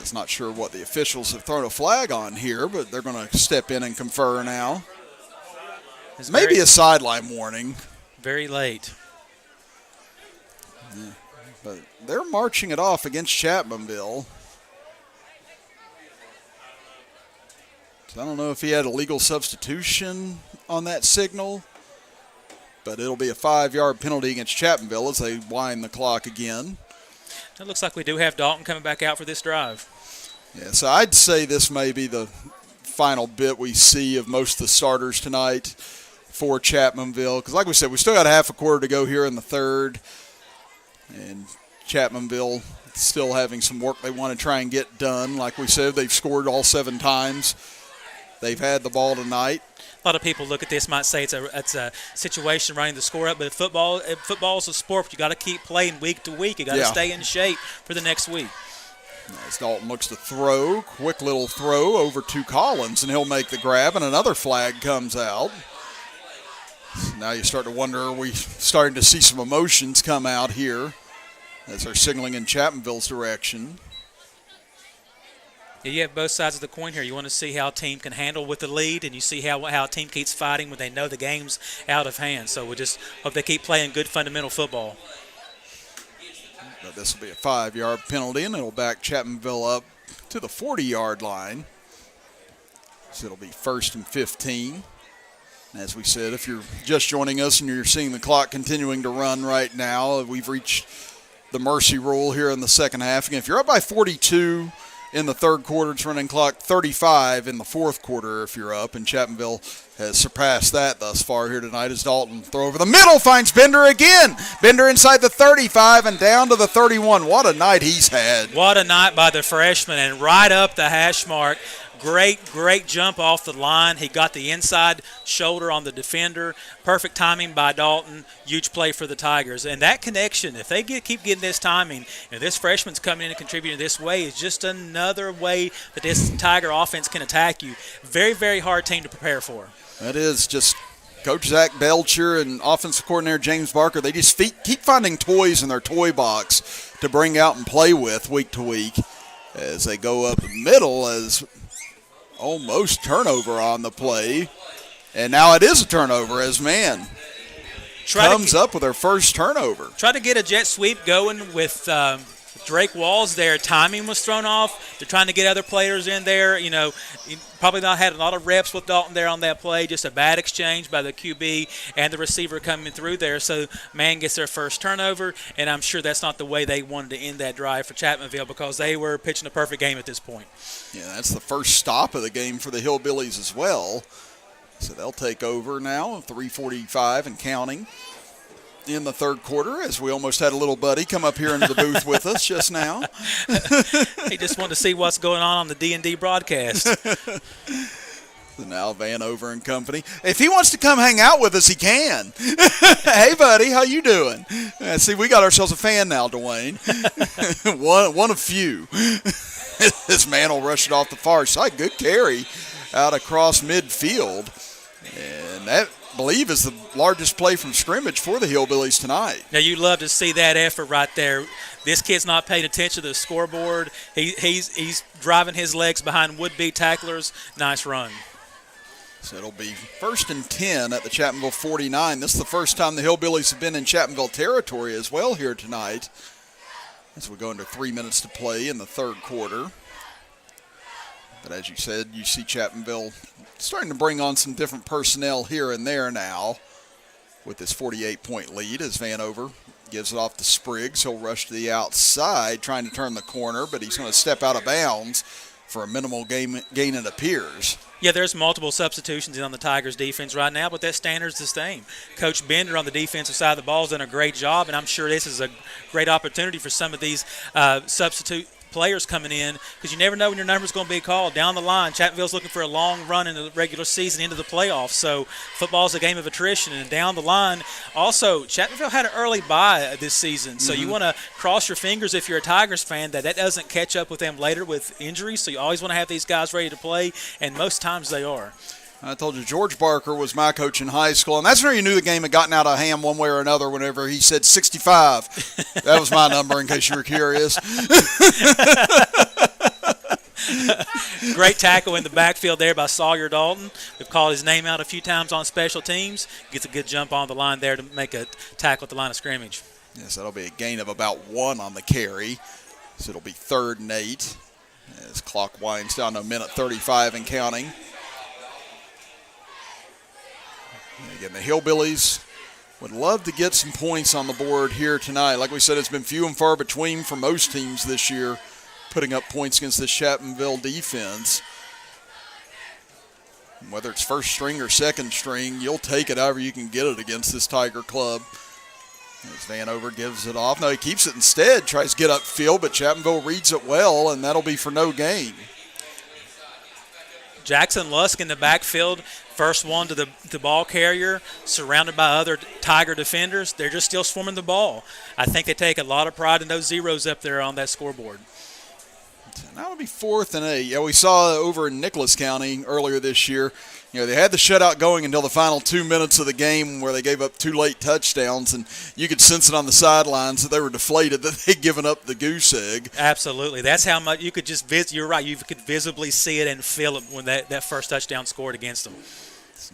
It's not sure what the officials have thrown a flag on here, but they're going to step in and confer now. It's maybe a sideline warning. Very late. Yeah. But they're marching it off against Chapmanville. So I don't know if he had a legal substitution on that signal, but it'll be a 5-yard penalty against Chapmanville as they wind the clock again. It looks like we do have Dalton coming back out for this drive. Yeah, so I'd say this may be the final bit we see of most of the starters tonight for Chapmanville. Because like we said, we still got a half a quarter to go here in the third. And Chapmanville still having some work they want to try and get done. Like we said, they've scored all 7 times. They've had the ball tonight. A lot of people look at this, might say it's a situation running the score up, but football's a sport. You got to keep playing week to week. You got to stay in shape for the next week. As Dalton looks to throw, quick little throw over to Collins, and he'll make the grab, and another flag comes out. Now you start to wonder, are we starting to see some emotions come out here as they're signaling in Chapmanville's direction? Yeah, you have both sides of the coin here. You want to see how a team can handle with the lead, and you see how a team keeps fighting when they know the game's out of hand. So we just hope they keep playing good fundamental football. But this will be a 5-yard penalty, and it'll back Chapmanville up to the 40-yard line. So it'll be 1st and 15. As we said, if you're just joining us and you're seeing the clock continuing to run right now, we've reached the mercy rule here in the second half. Again, if you're up by 42 in the third quarter, it's running clock 35 in the fourth quarter if you're up, and Chapmanville has surpassed that thus far here tonight as Dalton throw over the middle, finds Bender again. Bender inside the 35 and down to the 31. What a night he's had. What a night by the freshman, and right up the hash mark. great jump off the line. He got the inside shoulder on the defender. Perfect timing by Dalton. Huge play for the Tigers. And that connection, if they keep getting this timing, and this freshman's coming in and contributing this way, is just another way that this Tiger offense can attack you. Very, very hard team to prepare for. That is just Coach Zach Belcher and offensive coordinator James Barker. They just keep finding toys in their toy box to bring out and play with week to week as they go up the middle as almost turnover on the play. And now it is a turnover as Man comes up with their first turnover. Try to get a jet sweep going with Drake Walls there. Timing was thrown off. They're trying to get other players in there. You know, probably not had a lot of reps with Dalton there on that play. Just a bad exchange by the QB and the receiver coming through there. So Man gets their first turnover, and I'm sure that's not the way they wanted to end that drive for Chapmanville because they were pitching a perfect game at this point. Yeah, that's the first stop of the game for the Hillbillies as well. So they'll take over now, 3:45 and counting in the third quarter, as we almost had a little buddy come up here into the booth with us just now. He just wanted to see what's going on the D&D broadcast. So now Vanover and company. If he wants to come hang out with us, he can. Hey, buddy, how you doing? See, we got ourselves a fan now, Dwayne. one of few. This Man will rush it off the far side. Good carry out across midfield. And that, I believe, is the largest play from scrimmage for the Hillbillies tonight. Now, you love to see that effort right there. This kid's not paying attention to the scoreboard. He's driving his legs behind would-be tacklers. Nice run. So it'll be 1st and 10 at the Chapmanville 49. This is the first time the Hillbillies have been in Chapmanville territory as well here tonight, as we go into 3 minutes to play in the third quarter. But as you said, you see Chapmanville starting to bring on some different personnel here and there now with this 48-point lead as Vanover gives it off to Spriggs. He'll rush to the outside trying to turn the corner, but he's going to step out of bounds for a minimal gain, it appears. Yeah, there's multiple substitutions in on the Tigers' defense right now, but that standard's the same. Coach Bender on the defensive side of the ball has done a great job, and I'm sure this is a great opportunity for some of these substitute players coming in, because you never know when your number's going to be called. Down the line, Chapmanville's looking for a long run in the regular season into the playoffs, so football's a game of attrition. And down the line, also, Chapmanville had an early bye this season, so you want to cross your fingers if you're a Tigers fan that doesn't catch up with them later with injuries, so you always want to have these guys ready to play, and most times they are. I told you George Barker was my coach in high school, and that's where you knew the game had gotten out of hand one way or another whenever he said 65. That was my number, in case you were curious. Great tackle in the backfield there by Sawyer Dalton. We've called his name out a few times on special teams. Gets a good jump on the line there to make a tackle at the line of scrimmage. Yes, that'll be a gain of about 1 on the carry. So it'll be 3rd and 8 as clock winds down to a minute 35 and counting. And again, the Hillbillies would love to get some points on the board here tonight. Like we said, it's been few and far between for most teams this year putting up points against the Chapmanville defense. Whether it's first string or second string, you'll take it however you can get it against this Tiger club. As Vanover gives it off. No, he keeps it instead, tries to get upfield, but Chapmanville reads it well, and that'll be for no gain. Jackson Lusk in the backfield, first one to the ball carrier, surrounded by other Tiger defenders. They're just still swarming the ball. I think they take a lot of pride in those zeros up there on that scoreboard. Now it'll be 4th and 8. Yeah, we saw over in Nicholas County earlier this year, they had the shutout going until the final 2 minutes of the game where they gave up 2 late touchdowns, and you could sense it on the sidelines that they were deflated that they'd given up the goose egg. Absolutely. That's how much you could just you're right. You could visibly see it and feel it when that first touchdown scored against them.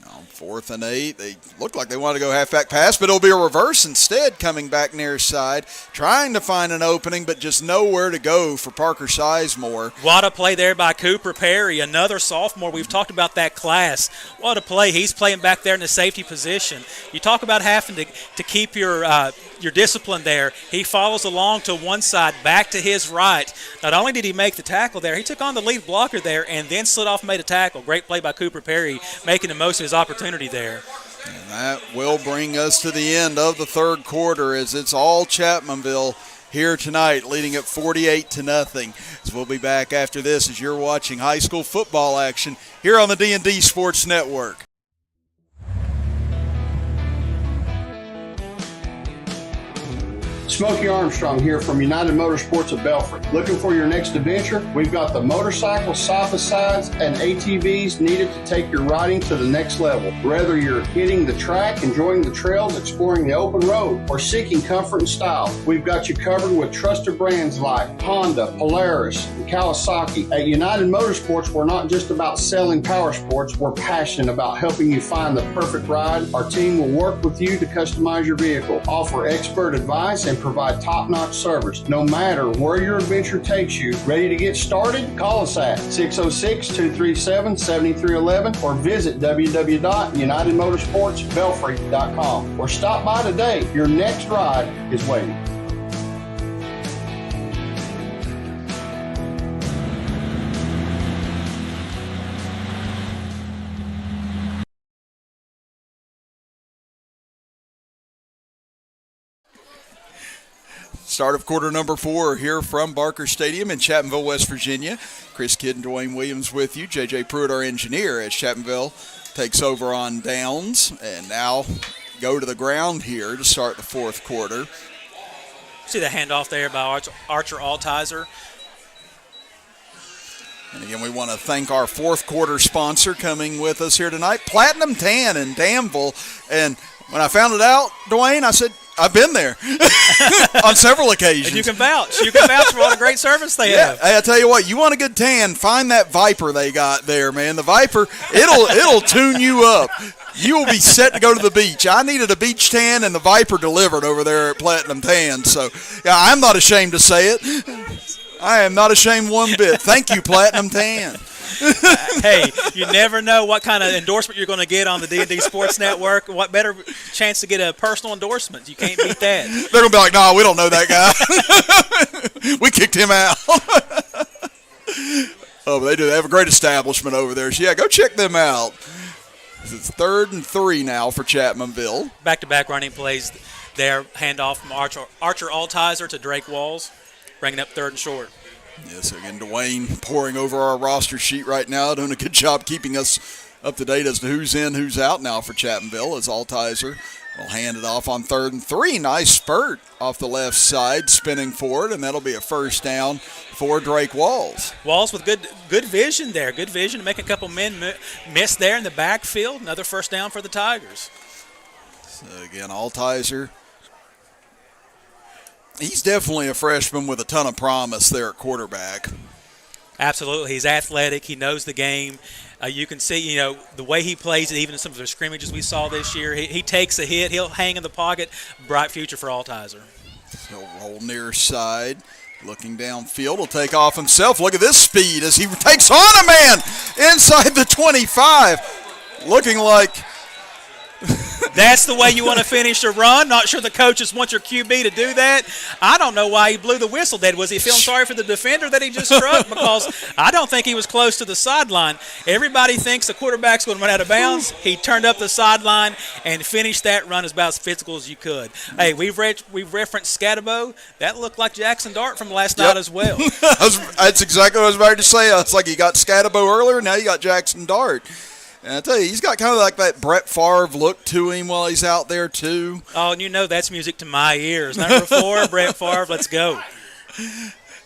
Now 4th and 8. They look like they want to go halfback pass, but it'll be a reverse instead, coming back near side, trying to find an opening, but just nowhere to go for Parker Sizemore. What a play there by Cooper Perry, another sophomore. We've talked about that class. What a play. He's playing back there in the safety position. You talk about having to keep your discipline there. He follows along to one side, back to his right. Not only did he make the tackle there, he took on the lead blocker there and then slid off and made a tackle. Great play by Cooper Perry, making the most of his opportunity there. And that will bring us to the end of the third quarter as it's all Chapmanville here tonight, leading at 48-0. As as we'll be back after this as you're watching high school football action here on the D&D Sports Network. Smokey Armstrong here from United Motorsports of Belfry. Looking for your next adventure? We've got the motorcycles, side-by-sides, and ATVs needed to take your riding to the next level. Whether you're hitting the track, enjoying the trails, exploring the open road, or seeking comfort and style, we've got you covered with trusted brands like Honda, Polaris, and Kawasaki. At United Motorsports, we're not just about selling power sports, we're passionate about helping you find the perfect ride. Our team will work with you to customize your vehicle, offer expert advice, and provide top-notch service. No matter where your adventure takes you, ready to get started? Call us at 606-237-7311 or visit www.unitedmotorsportsbelfry.com or stop by today. Your next ride is waiting. Start of quarter number 4 here from Barker Stadium in Chapmanville, West Virginia. Chris Kidd and Dwayne Williams with you. J.J. Pruitt, our engineer, as Chapmanville takes over on downs. And now go to the ground here to start the fourth quarter. See the handoff there by Archer Altizer. And again, we want to thank our fourth quarter sponsor coming with us here tonight, Platinum Tan in Danville. And when I found it out, Dwayne, I said, I've been there on several occasions. And you can vouch. You can vouch for all the great service they have. Hey, I tell you what, you want a good tan, find that Viper they got there, man. The Viper, it'll tune you up. You will be set to go to the beach. I needed a beach tan, and the Viper delivered over there at Platinum Tan. So, yeah, I'm not ashamed to say it. I am not ashamed one bit. Thank you, Platinum Tan. Hey, you never know what kind of endorsement you're going to get on the D&D Sports Network. What better chance to get a personal endorsement? You can't beat that. They're going to be like, nah, we don't know that guy. We kicked him out. Oh, but they do. They have a great establishment over there. So, yeah, go check them out. It's 3rd and 3 now for Chapmanville. Back-to-back running plays there. Handoff from Archer Altizer to Drake Walls, bringing up 3rd and short. Yes, again, Dwayne pouring over our roster sheet right now, doing a good job keeping us up to date as to who's in, who's out now for Chapmanville, as Altizer will hand it off on 3rd and 3. Nice spurt off the left side, spinning forward, and that'll be a first down for Drake Walls. Walls with good vision there. Good vision to make a couple men miss there in the backfield. Another first down for the Tigers. So, again, Altizer. He's definitely a freshman with a ton of promise there at quarterback. Absolutely. He's athletic. He knows the game. You can see, the way he plays it, even in some of the scrimmages we saw this year. He takes a hit. He'll hang in the pocket. Bright future for Altizer. He'll roll near side. Looking downfield. He'll take off himself. Look at this speed as he takes on a man inside the 25. Looking like... That's the way you want to finish a run. Not sure the coaches want your QB to do that. I don't know why he blew the whistle dead. Was he feeling sorry for the defender that he just struck? Because I don't think he was close to the sideline. Everybody thinks the quarterback's going to run out of bounds. He turned up the sideline and finished that run as about as physical as you could. Hey, we've referenced Scatabo. That looked like Jackson Dart from last night as well. That's exactly what I was about to say. It's like you got Scatabo earlier, now you got Jackson Dart. And I tell you, he's got kind of like that Brett Favre look to him while he's out there, too. Oh, and that's music to my ears. Number 4, Brett Favre, let's go.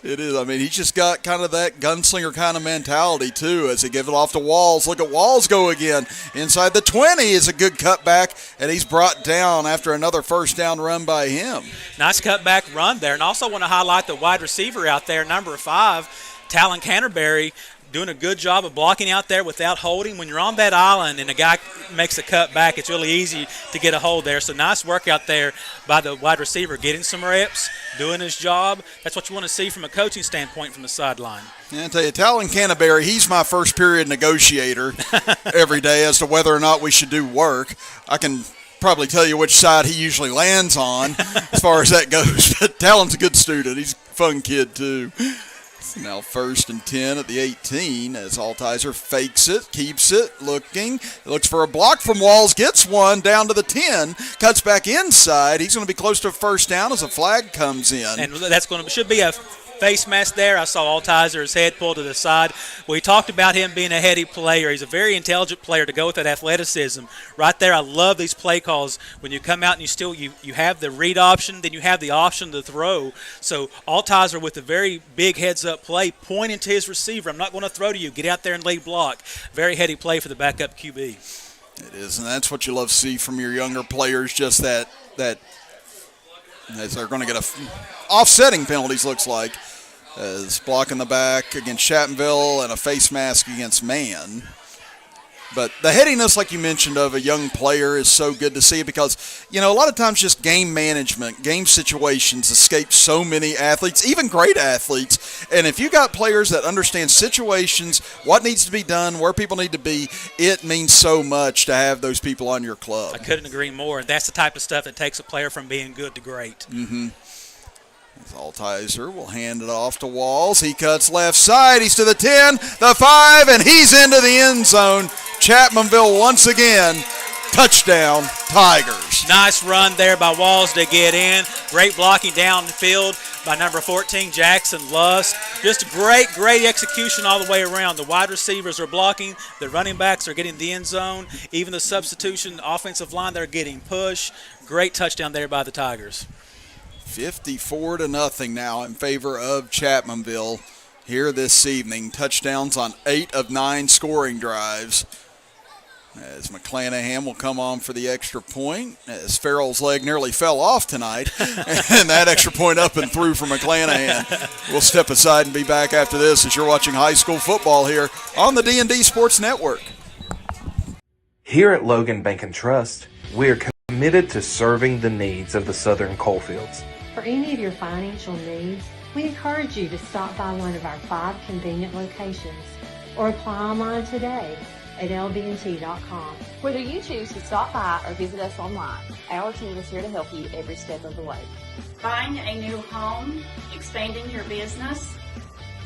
It is. I mean, he's just got kind of that gunslinger kind of mentality, too, as he gives it off to Walls. Look at Walls go again. Inside the 20 is a good cutback, and he's brought down after another first down run by him. Nice cutback run there. And also want to highlight the wide receiver out there, number 5, Talon Canterbury, doing a good job of blocking out there without holding. When you're on that island and a guy makes a cut back, it's really easy to get a hold there. So nice work out there by the wide receiver, getting some reps, doing his job. That's what you want to see from a coaching standpoint from the sideline. Yeah, I tell you, Talon Canterbury, he's my first period negotiator every day as to whether or not we should do work. I can probably tell you which side he usually lands on as far as that goes. But Talon's a good student. He's a fun kid, too. Now 1st and 10 at the 18 as Altizer fakes it, keeps it, looking, looks for a block from Walls, gets one down to the 10, cuts back inside. He's going to be close to a first down as a flag comes in. And that's should be a face mask there. I saw Altizer's head pulled to the side. We talked about him being a heady player. He's a very intelligent player to go with that athleticism. Right there, I love these play calls. When you come out and you have the read option, then you have the option to throw. So Altizer with a very big heads-up play, pointing to his receiver. I'm not going to throw to you. Get out there and lead block. Very heady play for the backup QB. It is, and that's what you love to see from your younger players, just that as they're going to get offsetting penalties, looks like, as blocking the back against Chapmanville and a face mask against Man. But the headiness, like you mentioned, of a young player is so good to see because, a lot of times just game management, game situations escape so many athletes, even great athletes. And if you got players that understand situations, what needs to be done, where people need to be, it means so much to have those people on your club. I couldn't agree more. That's the type of stuff that takes a player from being good to great. Mm-hmm. Altizer will hand it off to Walls. He cuts left side. He's to the 10, the 5, and he's into the end zone. Chapmanville once again. Touchdown, Tigers. Nice run there by Walls to get in. Great blocking downfield by number 14, Jackson Lusk. Just great execution all the way around. The wide receivers are blocking. The running backs are getting the end zone. Even the substitution offensive line, they're getting push. Great touchdown there by the Tigers. 54-0 now in favor of Chapmanville here this evening. Touchdowns on 8 of 9 scoring drives. As McClanahan will come on for the extra point, as Farrell's leg nearly fell off tonight, and that extra point up and through for McClanahan. We'll step aside and be back after this as you're watching high school football here on the D&D Sports Network. Here at Logan Bank and Trust, we are committed to serving the needs of the Southern Coalfields. For any of your financial needs, we encourage you to stop by one of our 5 convenient locations or apply online today at lbnt.com. Whether you choose to stop by or visit us online, our team is here to help you every step of the way. Buying a new home, expanding your business?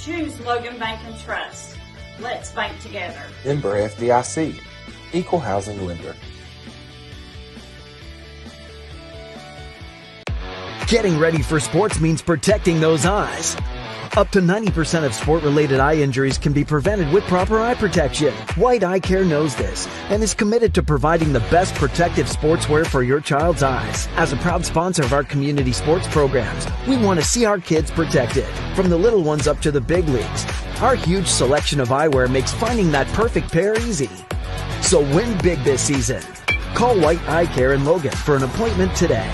Choose Logan Bank and Trust. Let's bank together. Member FDIC, Equal Housing Lender. Getting ready for sports means protecting those eyes. Up to 90% of sport-related eye injuries can be prevented with proper eye protection. White Eye Care knows this and is committed to providing the best protective sportswear for your child's eyes. As a proud sponsor of our community sports programs, we want to see our kids protected, from the little ones up to the big leagues. Our huge selection of eyewear makes finding that perfect pair easy. So win big this season. Call White Eye Care in Logan for an appointment today.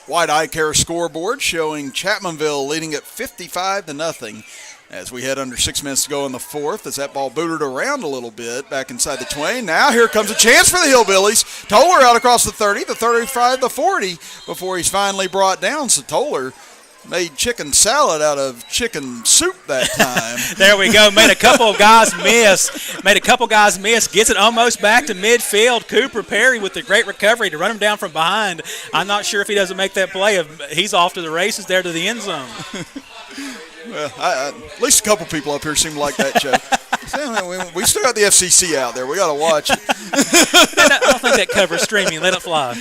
White Eye Care scoreboard showing Chapmanville leading at 55-0 as we head under 6 minutes to go in the fourth, as that ball booted around a little bit back inside the 20. Now here comes a chance for the Hillbillies. Toller out across the 30, the 35, the 40 before he's finally brought down. So Toller made chicken salad out of chicken soup that time. There we go. Made a couple of guys miss. Gets it almost back to midfield. Cooper Perry with the great recovery to run him down from behind. I'm not sure if he doesn't make that play. He's off to the races there to the end zone. Well, at least a couple people up here seem to like that joke. We still got the FCC out there. We got to watch it. I don't think that covers streaming. Let it fly.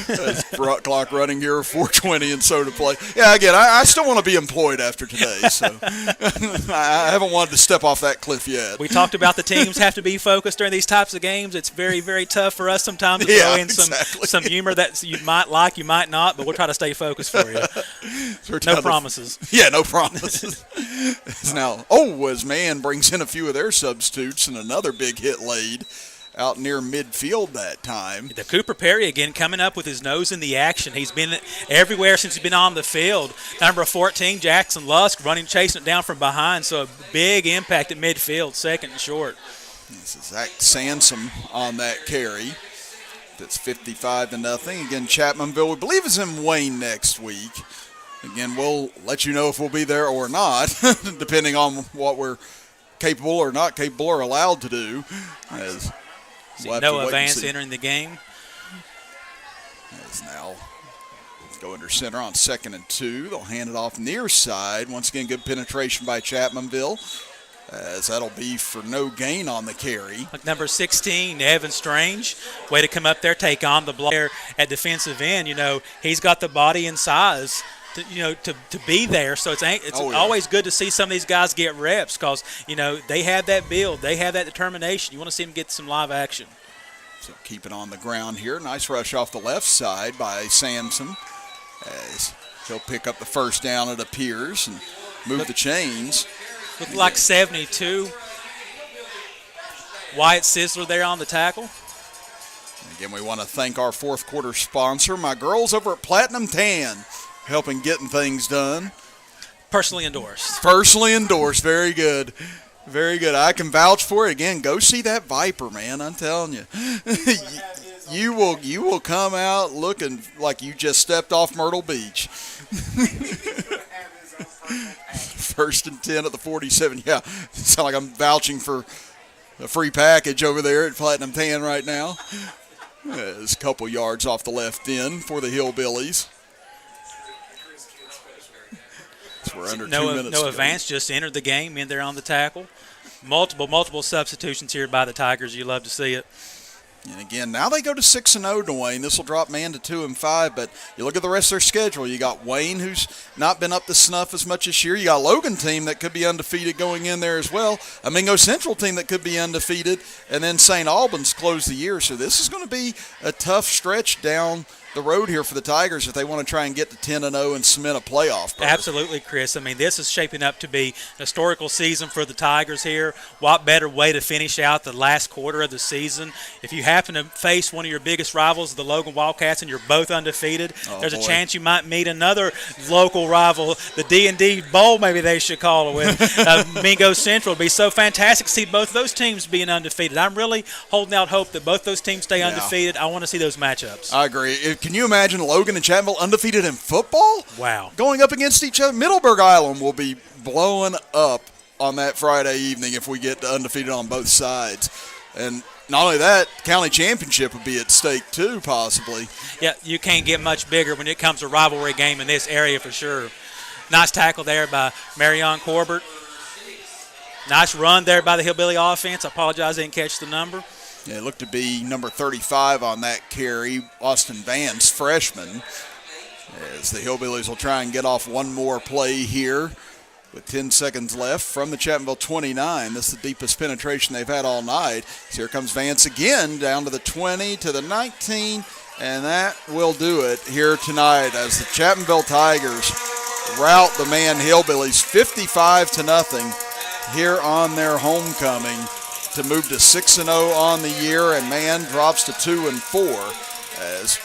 That's clock running here, 4:20 and so to play. Yeah, again, I still want to be employed after today, so I haven't wanted to step off that cliff yet. We talked about the teams have to be focused during these types of games. It's very, very tough for us sometimes to throw in some humor that you might like, you might not, but we'll try to stay focused for you. No promises. Yeah, no promises. Now, as Man brings in a few of their substitutes and another big hit laid out near midfield that time. The Cooper Perry again coming up with his nose in the action. He's been everywhere since he's been on the field. Number 14, Jackson Lusk, chasing it down from behind, so a big impact at midfield, second and short. This is Zach Sansom on that carry. That's 55-0. Again, Chapmanville, we believe, is in Wayne next week. Again, we'll let you know if we'll be there or not, depending on what we're capable or not capable or allowed to do. Noah Vance entering the game. As now go under center on 2nd and 2. They'll hand it off near side. Once again, good penetration by Chapmanville, as that'll be for no gain on the carry. Like number 16, Evan Strange, way to come up there, take on the block there at defensive end. He's got the body and size to be there. So it's always good to see some of these guys get reps because, they have that build. They have that determination. You want to see them get some live action. So keep it on the ground here. Nice rush off the left side by Sampson, as he'll pick up the first down, it appears, and move the chains. Looked like 72. Wyatt Sizzler there on the tackle. Again, we want to thank our fourth quarter sponsor, my girls over at Platinum Tan, helping getting things done. Personally endorsed. Personally endorsed. Very good. Very good. I can vouch for it. Again, go see that Viper, man. I'm telling you. You will come out looking like you just stepped off Myrtle Beach. 1st and 10 at the 47. Yeah, sound like I'm vouching for a free package over there at Platinum Tan right now. It's a couple yards off the left end for the Hillbillies. So we're under 2 minutes. Noah Vance just entered the game in there on the tackle. Multiple substitutions here by the Tigers. You love to see it. And again, now they go to 6-0, Dwayne. This will drop man to 2-5, but you look at the rest of their schedule. You got Wayne, who's not been up to snuff as much this year. You got Logan team that could be undefeated going in there as well. A Mingo Central team that could be undefeated, and then St. Albans close the year. So this is going to be a tough stretch down the road here for the Tigers if they want to try and get to 10-0 and cement a playoff berth. Absolutely, Chris. I mean, this is shaping up to be a historical season for the Tigers here. What better way to finish out the last quarter of the season? If you happen to face one of your biggest rivals, the Logan Wildcats, and you're both undefeated, there's a chance you might meet another local rival, the D&D Bowl, maybe they should call it with. Mingo Central. It'd be so fantastic to see both those teams being undefeated. I'm really holding out hope that both those teams stay undefeated. I want to see those matchups. I agree. Can you imagine Logan and Chapmanville undefeated in football? Wow. Going up against each other. Middleburg Island will be blowing up on that Friday evening if we get undefeated on both sides. And not only that, county championship would be at stake too, possibly. Yeah, you can't get much bigger when it comes to rivalry game in this area for sure. Nice tackle there by Marion Corbett. Nice run there by the Hillbilly offense. I apologize I didn't catch the number. Yeah, it looked to be number 35 on that carry, Austin Vance, freshman. As the Hillbillies will try and get off one more play here with 10 seconds left from the Chapmanville 29. This is the deepest penetration they've had all night. So here comes Vance again, down to the 20, to the 19, and that will do it here tonight as the Chapmanville Tigers rout the Man Hillbillies 55-0 here on their homecoming, to move to 6-0 on the year, and Man drops to 2-4. As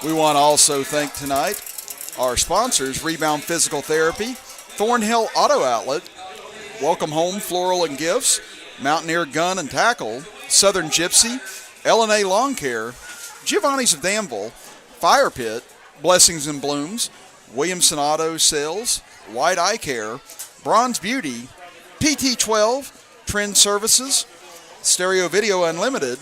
we want to also thank tonight our sponsors: Rebound Physical Therapy, Thornhill Auto Outlet, Welcome Home Floral and Gifts, Mountaineer Gun and Tackle, Southern Gypsy, L&A Lawn Care, Giovanni's of Danville, Fire Pit, Blessings and Blooms, Williamson Auto Sales, White Eye Care, Bronze Beauty, PT12, Trend Services, Stereo Video Unlimited,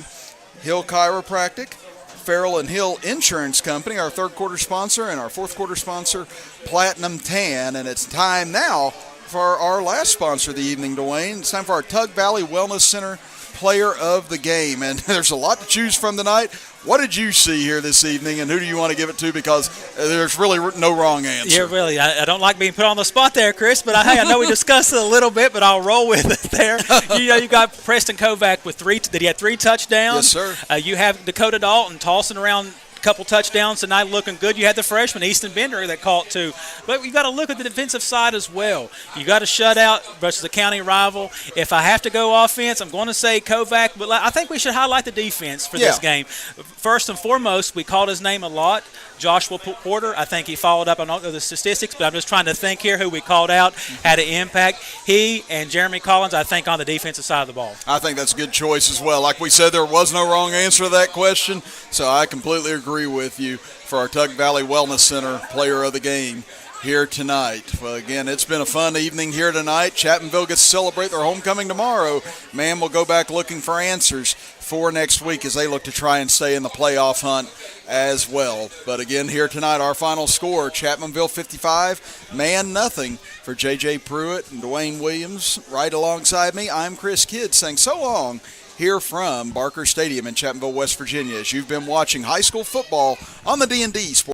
Hill Chiropractic, Farrell and Hill Insurance Company, our third quarter sponsor, and our fourth quarter sponsor, Platinum Tan. And it's time now for our last sponsor of the evening, Dwayne. It's time for our Tug Valley Wellness Center Player of the Game. And there's a lot to choose from tonight. What did you see here this evening, and who do you want to give it to? Because there's really no wrong answer. Yeah, really. I don't like being put on the spot there, Chris, but I know we discussed it a little bit, but I'll roll with it there. You got Preston Kovac with did he have 3 touchdowns? Yes, sir. You have Dakota Dalton tossing around couple touchdowns tonight, looking good. You had the freshman Easton Bender that caught 2, but you got to look at the defensive side as well. You got a shutout versus a county rival. If I have to go offense, I'm going to say Kovac, but I think we should highlight the defense for this game. First and foremost, we called his name a lot, Joshua Porter. I think he followed up. I don't know the statistics, but I'm just trying to think here who we called out had an impact. He and Jeremy Collins, I think, on the defensive side of the ball. I think that's a good choice as well. Like we said, there was no wrong answer to that question, so I completely agree with you for our Tug Valley Wellness Center Player of the Game here tonight. Well, again, it's been a fun evening here tonight. Chapmanville gets to celebrate their homecoming tomorrow. Man will go back looking for answers for next week as they look to try and stay in the playoff hunt as well. But again, here tonight, our final score, Chapmanville 55, Man nothing. For J.J. Pruitt and Dwayne Williams right alongside me, I'm Chris Kidd saying so long here from Barker Stadium in Chapmanville, West Virginia, as you've been watching high school football on the D&D Sports